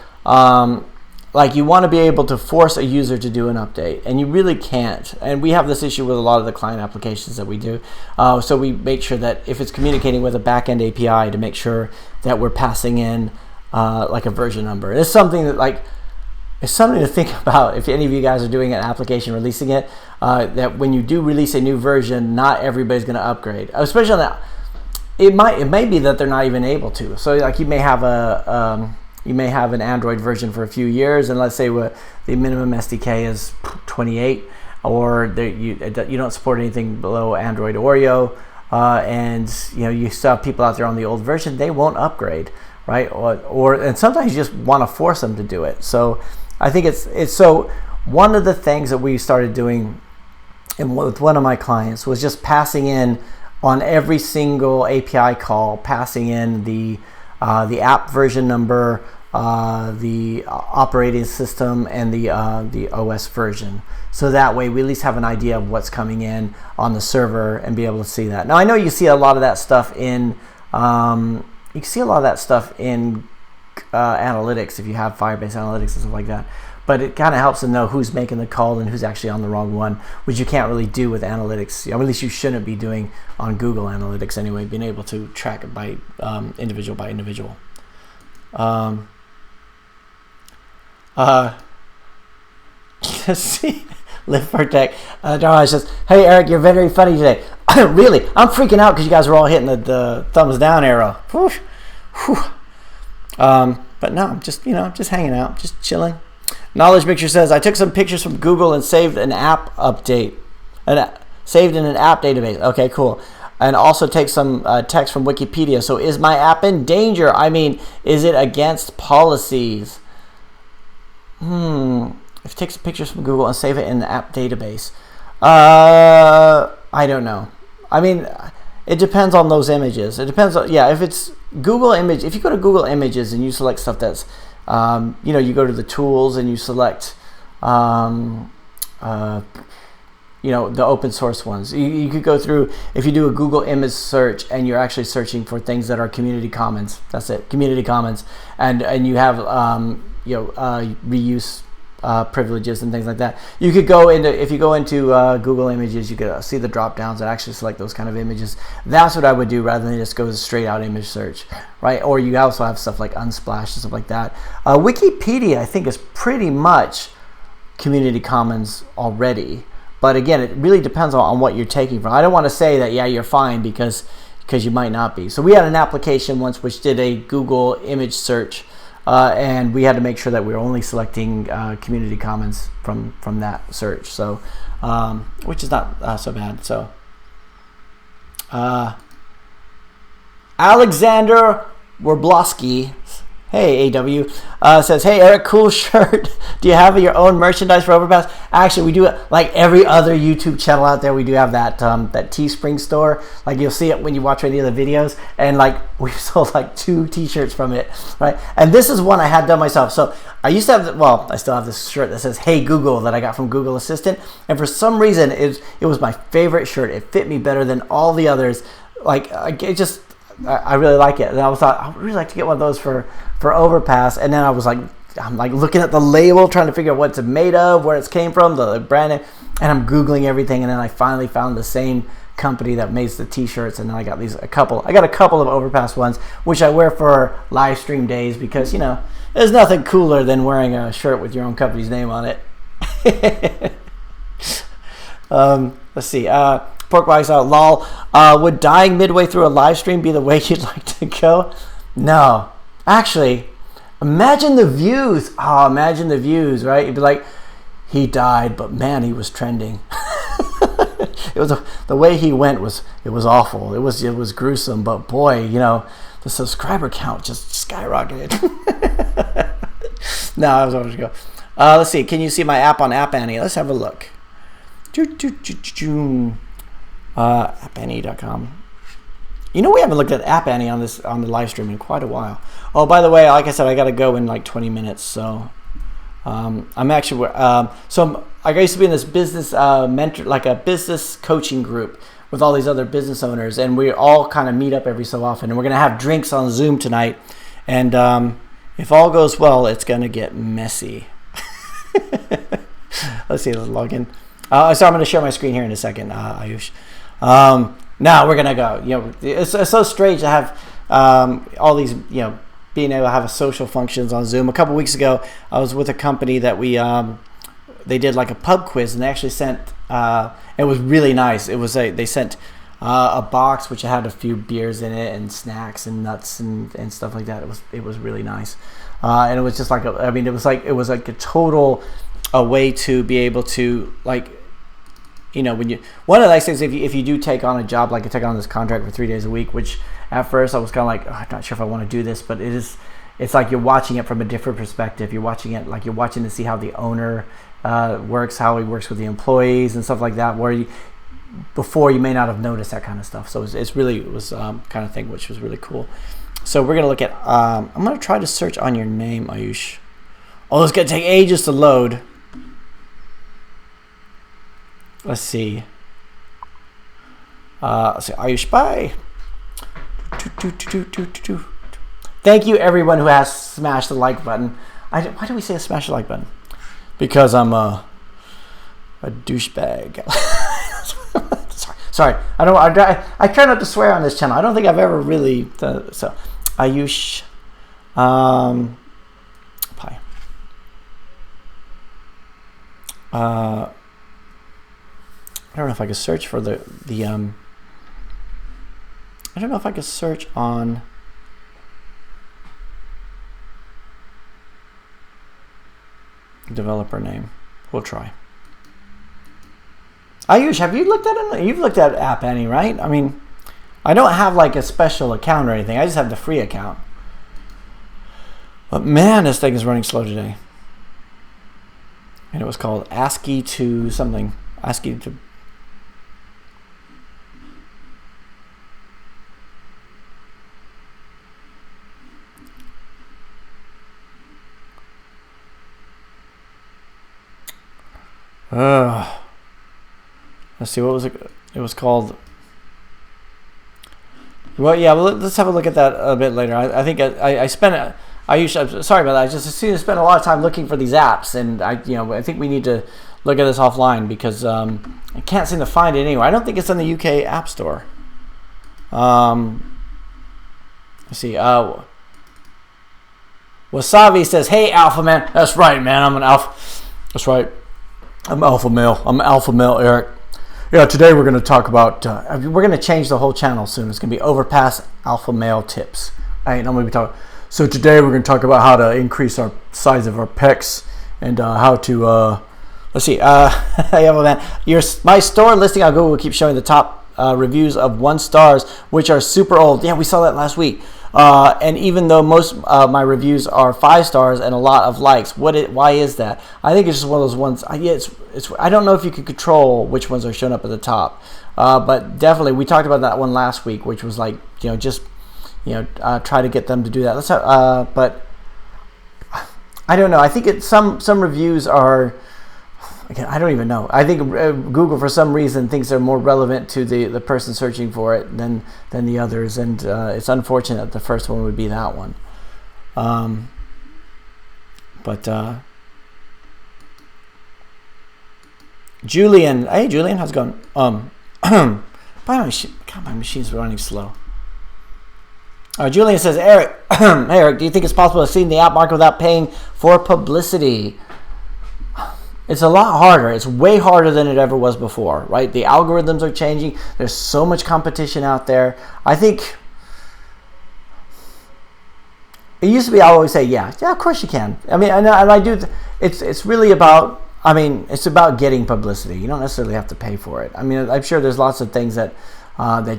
like you want to be able to force a user to do an update, and you really can't. And we have this issue with a lot of the client applications that we do. So we make sure that if it's communicating with a backend API, to make sure that we're passing in like a version number. It's something that like. It's something to think about if any of you guys are doing an application, releasing it, that when you do release a new version, not everybody's going to upgrade. Especially on that, it may be that they're not even able to. So like you may have an Android version for a few years, and let's say the minimum SDK is 28, or you don't support anything below Android Oreo, and you still have people out there on the old version, they won't upgrade, right? And sometimes you just want to force them to do it. So I think it's so one of the things that we started doing with one of my clients was just passing in on every single API call, passing in the app version number, the operating system, and the OS version. So that way we at least have an idea of what's coming in on the server and be able to see that. Now I know you see a lot of that stuff in analytics if you have Firebase Analytics and stuff like that, but it kind of helps to know who's making the call and who's actually on the wrong one, which you can't really do with analytics. At least you shouldn't be doing on Google Analytics anyway, being able to track it by individual by individual. Let's see. Live for tech. Darla says, "Hey Eric, you're very funny today." Really, I'm freaking out because you guys are all hitting the thumbs down arrow. Whew. Whew. But no, I'm just hanging out, just chilling. Knowledge Mixture says, I took some pictures from Google and saved an app update, saved in an app database. Okay, cool. And also take some text from Wikipedia. So is my app in danger? I mean, is it against policies? If you take some pictures from Google and save it in the app database. I don't know. I mean, it depends on those images. It depends on, if it's Google image, if you go to Google Images and you select stuff that's, you go to the tools and you select, the open source ones. You could go through, if you do a Google image search and you're actually searching for things that are community commons, that's it, community commons, and you have, reuse privileges and things like that. You could go into, if you go into Google Images, you could see the drop downs and actually select those kind of images. That's what I would do rather than just go straight out image search, right? Or you also have stuff like Unsplash and stuff like that. Wikipedia, I think, is pretty much community commons already, but again, it really depends on what you're taking from. I don't want to say that you're fine because you might not be. So we had an application once which did a Google image search. And we had to make sure that we were only selecting community commons from that search, so which is not so bad. So Alexander Warblowski, hey AW, says, hey Eric, cool shirt. Do you have your own merchandise for Overpass? Actually, we do it like every other YouTube channel out there. We do have that Teespring store. Like you'll see it when you watch any of the videos, and like we've sold like 2 t-shirts from it, right? And this is one I had done myself. So I used to have, I still have this shirt that says "Hey Google" that I got from Google Assistant, and for some reason it was my favorite shirt. It fit me better than all the others. Like I really like it, and I thought I would really like to get one of those for Overpass. And then I'm like looking at the label, trying to figure out what it's made of, where it came from, the brand name, and I'm googling everything. And then I finally found the same company that makes the t-shirts, and then I got a couple of Overpass ones, which I wear for live stream days because there's nothing cooler than wearing a shirt with your own company's name on it. Let's see. Porkwise out, lol. Would dying midway through a live stream be the way you'd like to go? No. Actually, imagine the views. Oh, imagine the views, right? You'd be like, he died, but man, he was trending. The way he went was awful. It was gruesome, but boy, the subscriber count just skyrocketed. No, I was always go. Let's see. Can you see my app on App Annie? Let's have a look. AppAnnie.com. We haven't looked at App Annie on the live stream in quite a while. Oh, by the way, like I said, I got to go in like 20 minutes. So I'm actually I used to be in this business mentor, like a business coaching group with all these other business owners, and we all kind of meet up every so often. And we're gonna have drinks on Zoom tonight, and if all goes well, it's gonna get messy. Let's see. Let's log in. So I'm going to share my screen here in a second, Ayush. Now we're going to go. It's so strange to have all these, being able to have a social functions on Zoom. A couple weeks ago, I was with a company that they did like a pub quiz, and they actually sent, it was really nice. They sent a box which had a few beers in it and snacks and nuts and stuff like that. It was really nice. And it was just like, it was like a total a way to be able to one of the nice things if you do take on a job, like I take on this contract for 3 days a week, which at first I was kind of like, I'm not sure if I want to do this, but it's like you're watching it from a different perspective. You're watching it like you're watching to see how the owner works, how he works with the employees and stuff like that, where before you may not have noticed that kind of stuff. So it was kind of thing, which was really cool. So we're going to look at, I'm going to try to search on your name, Ayush. Oh, it's going to take ages to load. Let's see. Ayush, bye. Thank you, everyone who has smashed the like button. Why do we say smash the like button? Because I'm a douchebag. Sorry. I try not to swear on this channel. I don't think I've ever really done so. Ayush, pie. I don't know if I could search for the I don't know if I could search on developer name. We'll try. Ayush, have you looked at it? You've looked at App Annie, right? I mean, I don't have like a special account or anything. I just have the free account. But man, this thing is running slow today. And it was called ASCII to something. ASCII to... let's see, what was it? It was called... Well, yeah, let's have a look at that a bit later. I think I spent... sorry about that. I just seem to spend a lot of time looking for these apps, and I think we need to look at this offline because I can't seem to find it anywhere. I don't think it's in the UK App Store. Let's see. Wasabi says, "Hey, Alpha Man." That's right, man. I'm an alpha. That's right. I'm alpha male. I'm alpha male, Eric. Yeah, today we're going to talk about. We're going to change the whole channel soon. It's going to be Overpass Alpha Male Tips. All right, I'm going to be talking. So today we're going to talk about how to increase our size of our pecs and how to. Let's see. Yeah, well, man, my store listing on Google will keep showing the top reviews of 1 stars, which are super old. Yeah, we saw that last week. And even though most my reviews are 5 stars and a lot of likes, why is that? I think it's just one of those ones. I don't know if you can control which ones are showing up at the top, but definitely we talked about that one last week, which was like try to get them to do that. But I don't know. I think some reviews are. Again, I don't even know. I think Google, for some reason, thinks they're more relevant to the person searching for it than the others, and it's unfortunate that the first one would be that one. But Julian, hey Julian, how's it going? God, my machine's running slow. Julian says, Eric, Eric, do you think it's possible to see in the app market without paying for publicity? It's a lot harder. It's way harder than it ever was before, right? The algorithms are changing. There's so much competition out there. I think it used to be I always say, yeah, of course you can. I mean, and I do. It's really about I mean, it's about getting publicity. You don't necessarily have to pay for it. I mean, I'm sure there's lots of things that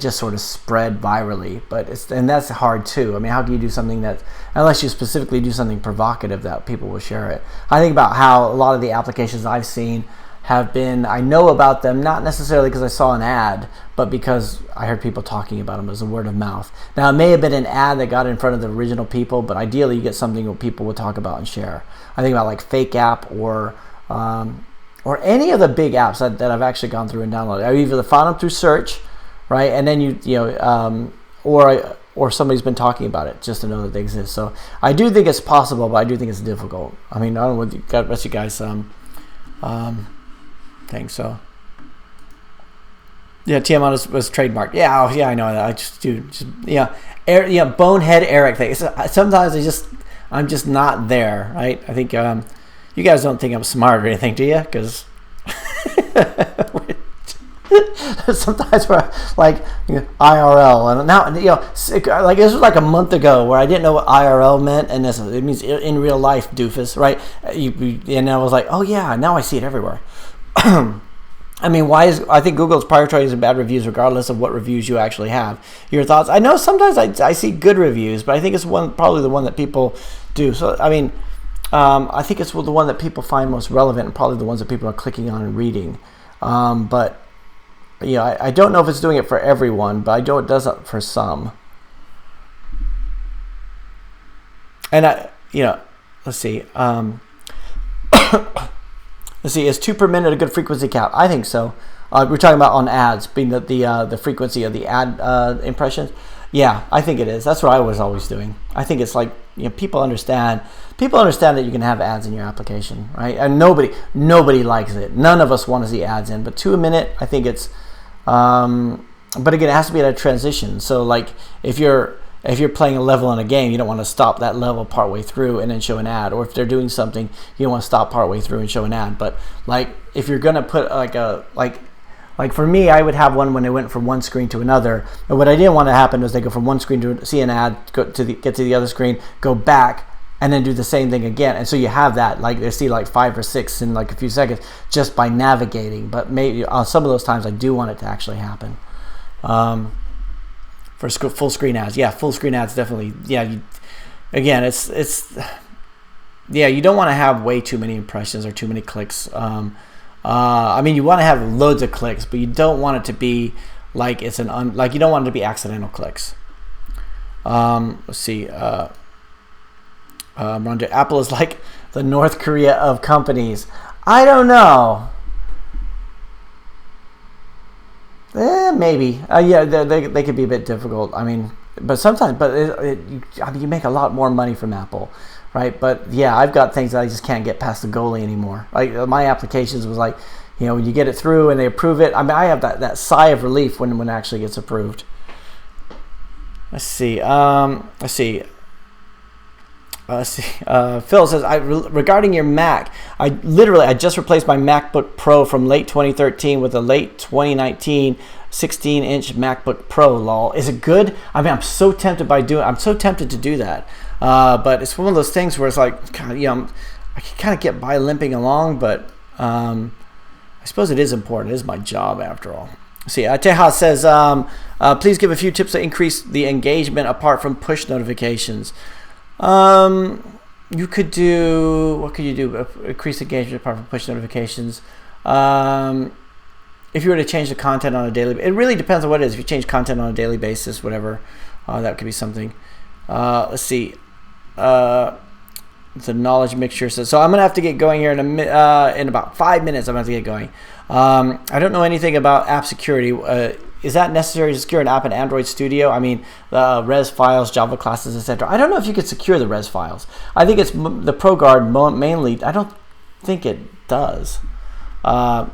just sort of spread virally, and that's hard too. I mean, how can you do something that, unless you specifically do something provocative, that people will share it? I think about how a lot of the applications I've seen have been, I know about them, not necessarily because I saw an ad, but because I heard people talking about them as a word of mouth. Now, it may have been an ad that got in front of the original people, but ideally you get something that people will talk about and share. I think about like Fake App or any of the big apps that I've actually gone through and downloaded. I've either found them through search, right, and then or somebody's been talking about it just to know that they exist. So I do think it's possible, but I do think it's difficult. I mean, I don't know what the rest of you guys think. So yeah, TM was trademarked. Yeah, I know that. I just do. Bonehead Eric thing. Sometimes I'm just not there, right? I think you guys don't think I'm smart or anything, do you? Because sometimes we're like IRL, and now like this was like a month ago where I didn't know what IRL meant, and it means in real life, doofus, right? And I was like, oh yeah, now I see it everywhere. I mean, I think Google's prioritizing bad reviews regardless of what reviews you actually have. Your thoughts? I know sometimes I see good reviews, but I think it's probably the one that people do. So I mean, I think it's the one that people find most relevant, and probably the ones that people are clicking on and reading. But I don't know if it's doing it for everyone, but I know it does it for some. And let's see. Let's see, is 2 per minute a good frequency cap? I think so. We're talking about on ads, being the frequency of the ad impressions. Yeah, I think it is. That's what I was always doing. I think it's like, people understand that you can have ads in your application, right? And nobody likes it. None of us want to see ads in, but 2 a minute, I think it's. But again, it has to be at a transition. So like if you're playing a level in a game, you don't want to stop that level partway through and then show an ad. Or if they're doing something, you don't want to stop partway through and show an ad. But like if you're gonna put like for me, I would have one when they went from one screen to another. And what I didn't want to happen was they go from one screen to see an ad, get to the other screen, go back, and then do the same thing again. And so you have that, like they see like 5 or 6 in like a few seconds just by navigating. But maybe on some of those times, I do want it to actually happen. For full screen ads, full screen ads definitely. Again, it's you don't want to have way too many impressions or too many clicks. I mean, you want to have loads of clicks, but you don't want it to be like it's you don't want it to be accidental clicks. Let's see. Apple is like the North Korea of companies. I don't know. Maybe. They could be a bit difficult. I mean, but sometimes, you make a lot more money from Apple, right? But yeah, I've got things that I just can't get past the goalie anymore. Like my applications was like, when you get it through and they approve it. I mean, I have that sigh of relief when it actually gets approved. Let's see. Phil says, regarding your Mac, I just replaced my MacBook Pro from late 2013 with a late 2019 16-inch MacBook Pro. Lol, is it good? I mean, I'm so tempted to do that, but it's one of those things where it's like, God, I can kind of get by limping along, but I suppose it is important. It is my job after all. See, Tejas says, please give a few tips to increase the engagement apart from push notifications. You could do, what could you do? Increase engagement apart from push notifications. If you were to change the content on a daily, it really depends on what it is. If you change content on a daily basis, whatever, that could be something. Let's see. The knowledge mixture says, so I'm going to have to get going here in about 5 minutes. I'm going to have to get going. I don't know anything about app security. Is that necessary to secure an app in Android Studio? I mean, res files, Java classes, etc. I don't know if you could secure the res files. I think it's the ProGuard mainly. I don't think it does. What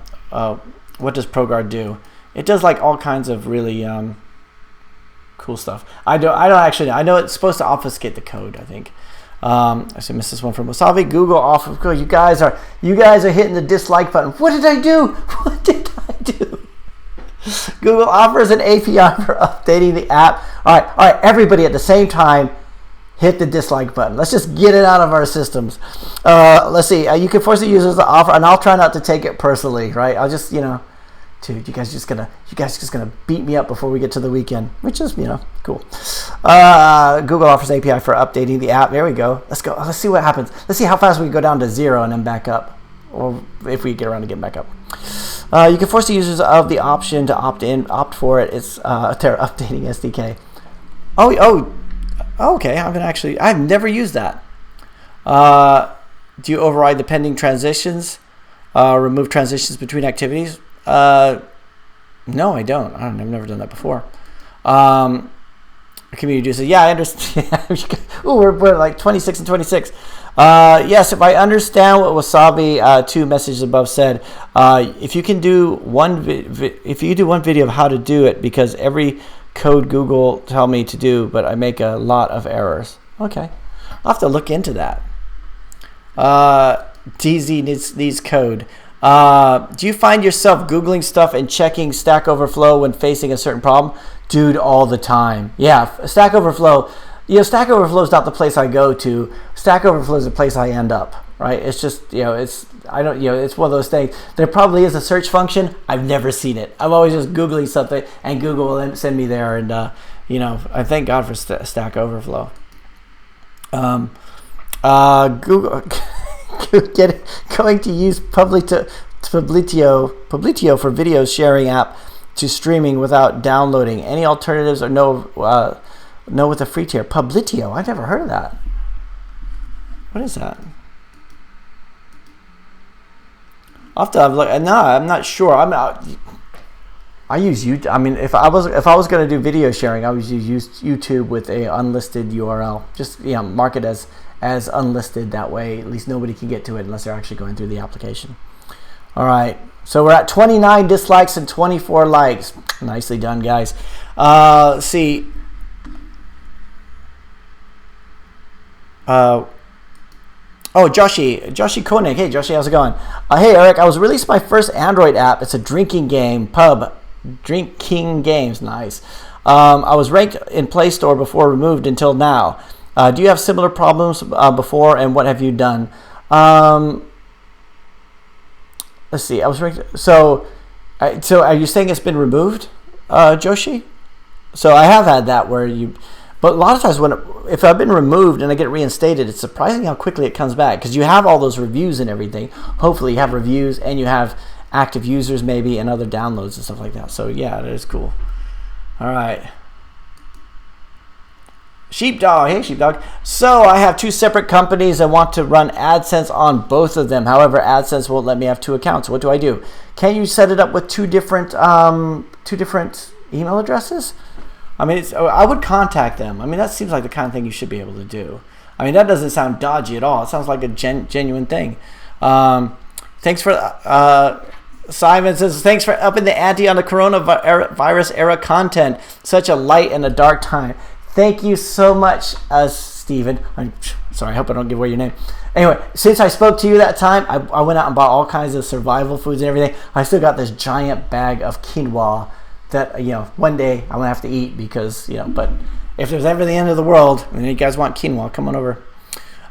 does ProGuard do? It does like all kinds of really cool stuff. I don't actually know. I know it's supposed to obfuscate the code, I think. I missed this one from Wasabi. Google off of Google. You guys are hitting the dislike button. What did I do? What did I do? Google offers an API for updating the app. All right, everybody at the same time, hit the dislike button. Let's just get it out of our systems. Let's see. You can force the users to offer, and I'll try not to take it personally, right? I'll just, dude, you guys just gonna beat me up before we get to the weekend, which is, cool. Google offers API for updating the app. There we go. Let's go. Let's see what happens. Let's see how fast we can go down to 0 and then back up, or if we get around to getting back up. You can force the users of the option to opt for it. It's they're updating SDK. Okay. I've never used that. Do you override the pending transitions? Remove transitions between activities? No, I don't. I've never done that before. Community says, yeah, I understand. Ooh, we're like 26 and 26. Yes, if I understand what Wasabi 2 messages above said, if you do one video of how to do it, because every code Google tell me to do, but I make a lot of errors. Okay, I'll have to look into that. DZ needs code. Do you find yourself Googling stuff and checking Stack Overflow when facing a certain problem? Dude, all the time. Yeah, Stack Overflow. Stack Overflow is not the place I go to. Stack Overflow is the place I end up, right? It's just, it's one of those things. There probably is a search function. I've never seen it. I'm always just Googling something, and Google will send me there. And, I thank God for Stack Overflow. Google going to use Publitio for video sharing app to streaming without downloading. Any alternatives or no with a free tier? Publitio, I've never heard of that. What is that? I'll have to have a look. No, I'm not sure. I use YouTube. I mean, if I was going to do video sharing, I would use YouTube with a unlisted URL. Just mark it as unlisted. That way, at least nobody can get to it unless they're actually going through the application. All right. So we're at 29 dislikes and 24 likes. Nicely done, guys. Let's see. Joshi Koenig. Hey, Joshi, how's it going? Hey, Eric, I was released my first Android app. It's a drinking game, Drinking Games. Nice. I was ranked in Play Store before removed until now. Do you have similar problems before, and what have you done? Let's see. I was ranked. So are you saying it's been removed, Joshi? So I have had that where but a lot of times if I've been removed and I get reinstated, it's surprising how quickly it comes back, because you have all those reviews and everything. Hopefully you have reviews and you have active users maybe and other downloads and stuff like that. So yeah, that is cool. All right. Sheepdog, hey Sheepdog. So I have 2 separate companies. I want to run AdSense on both of them. However, AdSense won't let me have 2 accounts. What do I do? Can you set it up with two different email addresses? I mean, I would contact them. I mean, that seems like the kind of thing you should be able to do. I mean, that doesn't sound dodgy at all. It sounds like a genuine thing. Thanks for Simon says, thanks for upping the ante on the coronavirus era content. Such a light and a dark time. Thank you so much, Stephen. I'm sorry, I hope I don't give away your name. Anyway, since I spoke to you that time, I went out and bought all kinds of survival foods and everything. I still got this giant bag of quinoa that, one day I'm going to have to eat because, but if there's ever the end of the world and you guys want quinoa, come on over.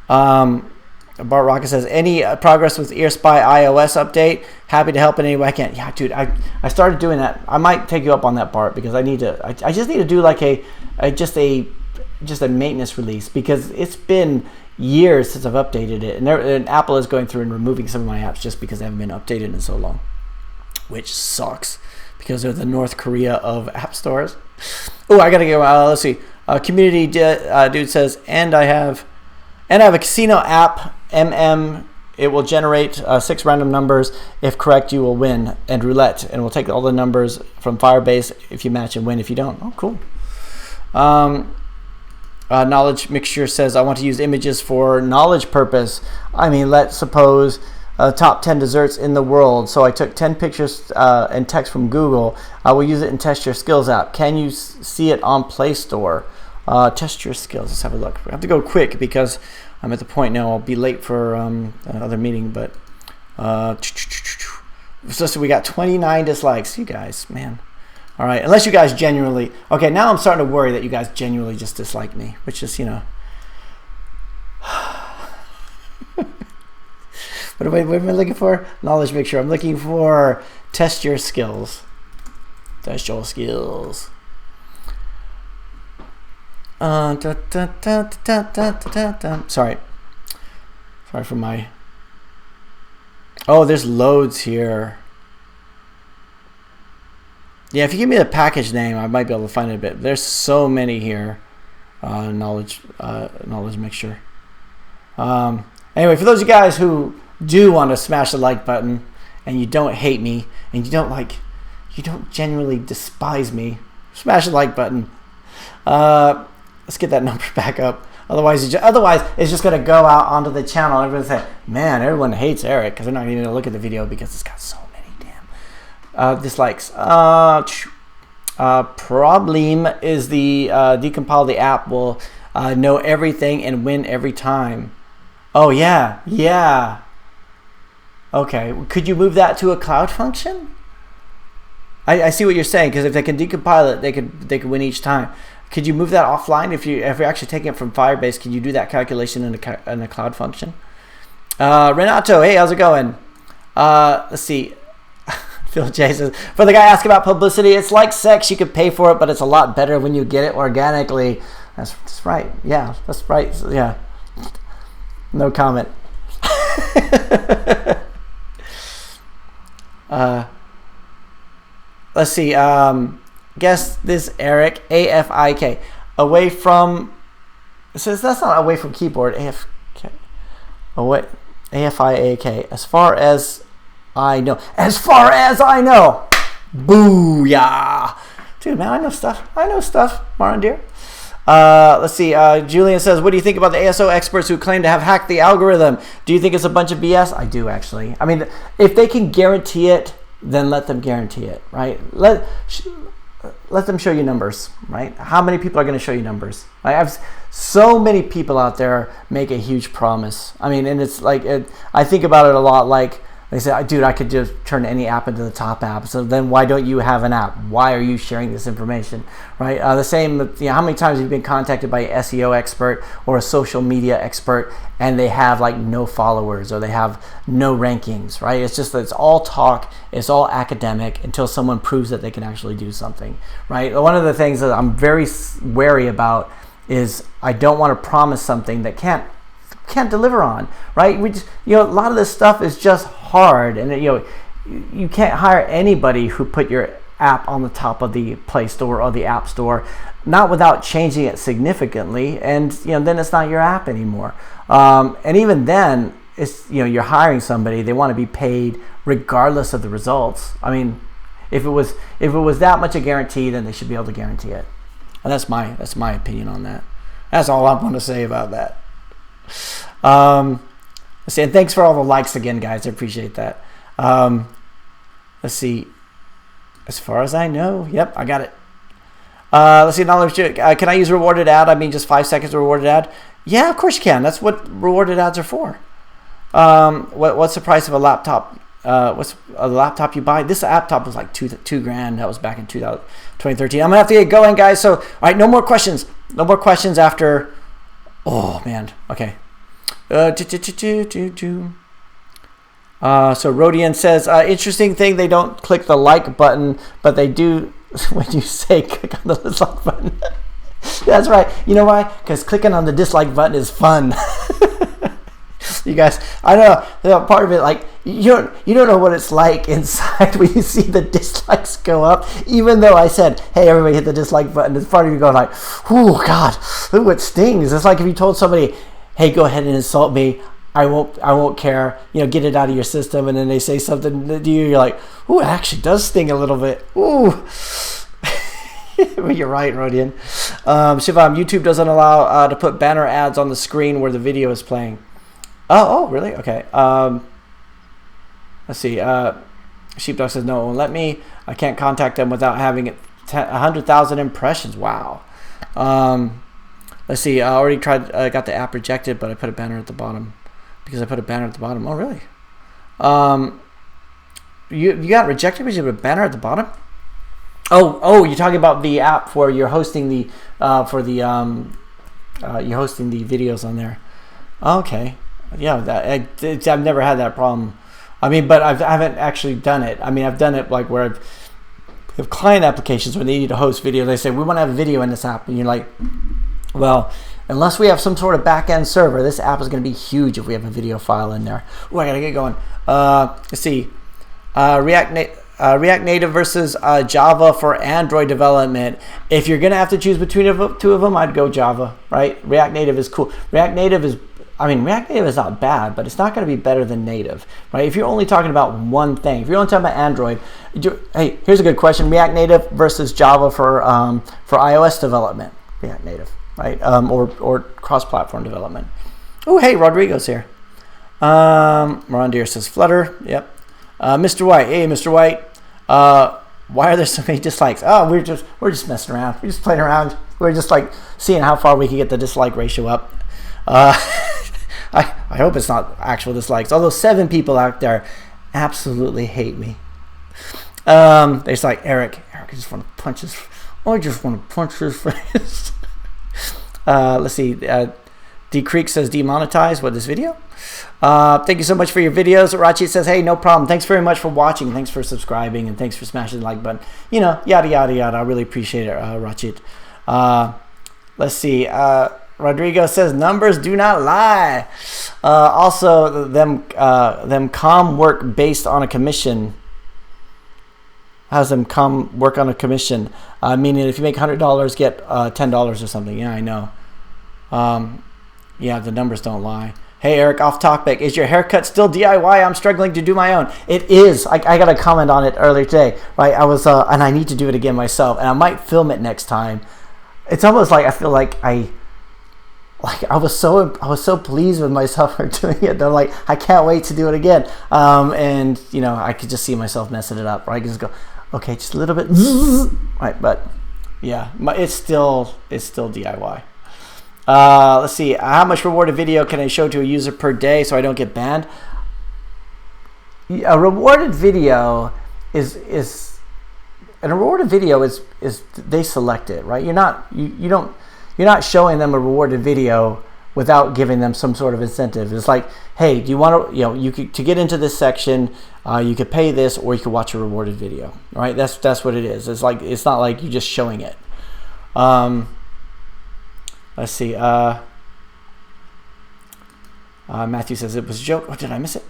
Bart Rocket says, any progress with EarSpy iOS update? Happy to help in any way I can. Yeah, dude, I started doing that. I might take you up on that, Bart, because I just need to do like just a maintenance release, because it's been years since I've updated it, and Apple is going through and removing some of my apps just because they haven't been updated in so long, which sucks because they're the North Korea of app stores. Oh, I gotta go. Let's see. Community dude says, and I have a casino app, It will generate 6 random numbers. If correct, you will win. And roulette, and we'll take all the numbers from Firebase if you match and win if you don't. Oh, cool. Knowledge Mixture says, I want to use images for knowledge purpose. I mean, let's suppose top 10 desserts in the world. So I took 10 pictures and text from Google. I will use it in Test Your Skills app. Can you see it on Play Store? Test Your Skills. Let's have a look. We have to go quick because I'm at the point now. I'll be late for another meeting. But so we got 29 dislikes. You guys, man. All right, unless you guys genuinely... Okay, now I'm starting to worry that you guys genuinely just dislike me, which is, What am I looking for? Knowledge mixture. I'm looking for test your skills. Test your skills. Sorry for my. Oh, there's loads here. Yeah, if you give me the package name, I might be able to find it a bit. There's so many here. Knowledge mixture. Anyway, for those of you guys who do want to smash the like button, and you don't hate me, and you don't genuinely despise me, smash the like button. Let's get that number back up. Otherwise, it's just going to go out onto the channel. And everyone's say, man, everyone hates Eric because they're not even going to look at the video because it's got so many damn dislikes. Problem is the decompile the app will know everything and win every time. Oh, yeah. Okay, could you move that to a cloud function? I see what you're saying, because if they can decompile it, they could win each time. Could you move that offline if you're actually taking it from Firebase? Can you do that calculation in a cloud function? Renato, hey, how's it going? Let's see. Phil J says, for the guy asking about publicity, it's like sex. You can pay for it, but it's a lot better when you get it organically. That's right. Yeah, that's right. Yeah. No comment. Let's see. Guess this, Eric. AFIK. Away from. It says that's not away from keyboard. AFK. Away. AFIAK. As far as I know. As far as I know. Booyah. Dude, man, I know stuff. Martin dear. Let's see. Julian says, what do you think about the ASO experts who claim to have hacked the algorithm? Do you think it's a bunch of BS? I do, actually. I mean, if they can guarantee it, then let them guarantee it, right? Let them show you numbers, right? How many people are going to show you numbers? I have so many people out there make a huge promise. I mean, and it's like, I think about it a lot like, they say, dude, I could just turn any app into the top app. So then why don't you have an app? Why are you sharing this information, right? The same, how many times have you been contacted by an SEO expert or a social media expert and they have like no followers or they have no rankings, right? It's all talk. It's all academic until someone proves that they can actually do something, right? One of the things that I'm very wary about is I don't want to promise something that can't deliver on, right? We just, a lot of this stuff is just hard, and you can't hire anybody who put your app on the top of the Play Store or the App Store, not without changing it significantly, and then it's not your app anymore. And even then, it's you're hiring somebody, they want to be paid regardless of the results. I mean, if it was that much a guarantee, then they should be able to guarantee it. And that's my opinion on that. That's all I want to say about that. Let's see, and thanks for all the likes again, guys. I appreciate that. Let's see. As far as I know, yep, I got it. Let's see. Can I use rewarded ad? I mean, just 5 seconds of rewarded ad. Yeah, of course you can. That's what rewarded ads are for. What's the price of a laptop? What's a laptop you buy? This laptop was like $2,000. That was back in 2013. I'm gonna have to get going, guys. So, all right, no more questions. No more questions after. Oh man. Okay. So Rodian says, interesting thing, they don't click the like button, but they do when you say click on the dislike button. That's right. You know why? Because clicking on the dislike button is fun. You guys, I know part of it, like you don't know what it's like inside when you see the dislikes go up. Even though I said, hey, everybody hit the dislike button, it's part of you going like, oh God, ooh, it stings. It's like if you told somebody, hey, go ahead and insult me. I won't care. Get it out of your system. And then they say something to you. You're like, ooh, it actually does sting a little bit. Ooh. But you're right, Rodian. Shivam, YouTube doesn't allow to put banner ads on the screen where the video is playing. Oh, really? Okay. Let's see. Sheepdog says, no, it won't let me. I can't contact them without having 100,000 impressions. Wow. Let's see. I already tried. I got the app rejected, but I put a banner at the bottom because I put a banner at the bottom. Oh, really? You got rejected because you put a banner at the bottom? Oh, you're talking about the app for you're hosting the you're hosting the videos on there. Okay. yeah, I've never had that problem. I mean, but I haven't actually done it. I mean, I've done it like where I've have client applications where they need to host video. They say, we want to have a video in this app. And you're like, well, unless we have some sort of back-end server, this app is going to be huge if we have a video file in there. Oh, I got to get going. Let's see. React Native versus Java for Android development. If you're going to have to choose between two of them, I'd go Java, right? React Native is cool. React Native is not bad, but it's not going to be better than native, right? If you're only talking about one thing, if you're only talking about Android, hey, here's a good question: React Native versus Java for iOS development. React Native, right? Or cross-platform development. Oh, hey, Rodrigo's here. Moran Deere says Flutter. Yep. Mr. White. Hey, Mr. White. Why are there so many dislikes? Oh, we're just messing around. We're just playing around. We're just like seeing how far we can get the dislike ratio up. I hope it's not actual dislikes. Although 7 people out there absolutely hate me. They're just like, Eric, I just want to punch his. I just want to punch his face. Let's see. D Creek says demonetize. What, this video? Thank you so much for your videos. Rachit says, hey, no problem. Thanks very much for watching. Thanks for subscribing, and thanks for smashing the like button. You know, yada yada yada. I really appreciate it, Rachit. Let's see. Rodrigo says numbers do not lie. Also, them com work based on a commission. How's them com work on a commission? Meaning, if you make $100, get $10 or something. Yeah, I know. Yeah, the numbers don't lie. Hey, Eric, off topic. Is your haircut still DIY? I'm struggling to do my own. It is. I got a comment on it earlier today. Right, I was, and I need to do it again myself, and I might film it next time. It's almost like I feel like I was so pleased with myself for doing it. I'm like, I can't wait to do it again. And you know, I could just see myself messing it up. Right, I can just go, okay, just a little bit. Right, but yeah, it's still DIY. Let's see. How much rewarded video can I show to a user per day so I don't get banned? A rewarded video is they select it, right? You're not showing them a rewarded video without giving them some sort of incentive. It's like, hey, do you want to, to get into this section, you could pay this, or you could watch a rewarded video, right? That's what it is. It's like, it's not like you're just showing it. Let's see. Matthew says it was a joke. Oh, did I miss it?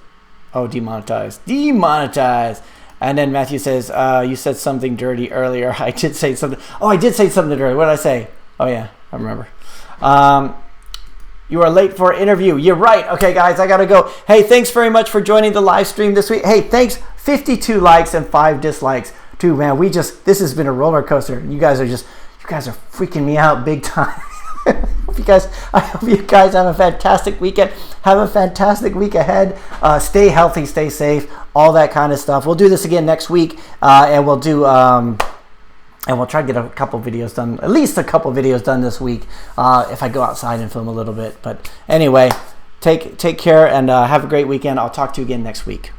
Oh, demonetized. Demonetized. And then Matthew says, you said something dirty earlier. I did say something. Oh, I did say something dirty. What did I say? Oh, yeah, I remember. You are late for an interview. You're right. Okay, guys, I got to go. Hey, thanks very much for joining the live stream this week. Hey, thanks. 52 likes and 5 dislikes. Dude, man, this has been a roller coaster. You guys are freaking me out big time. I hope you guys have a fantastic weekend. Have a fantastic week ahead. Stay healthy, stay safe, all that kind of stuff. We'll do this again next week, and we'll do and we'll try to get a couple videos done, at least a couple videos done this week. If I go outside and film a little bit, but anyway, take care and have a great weekend. I'll talk to you again next week.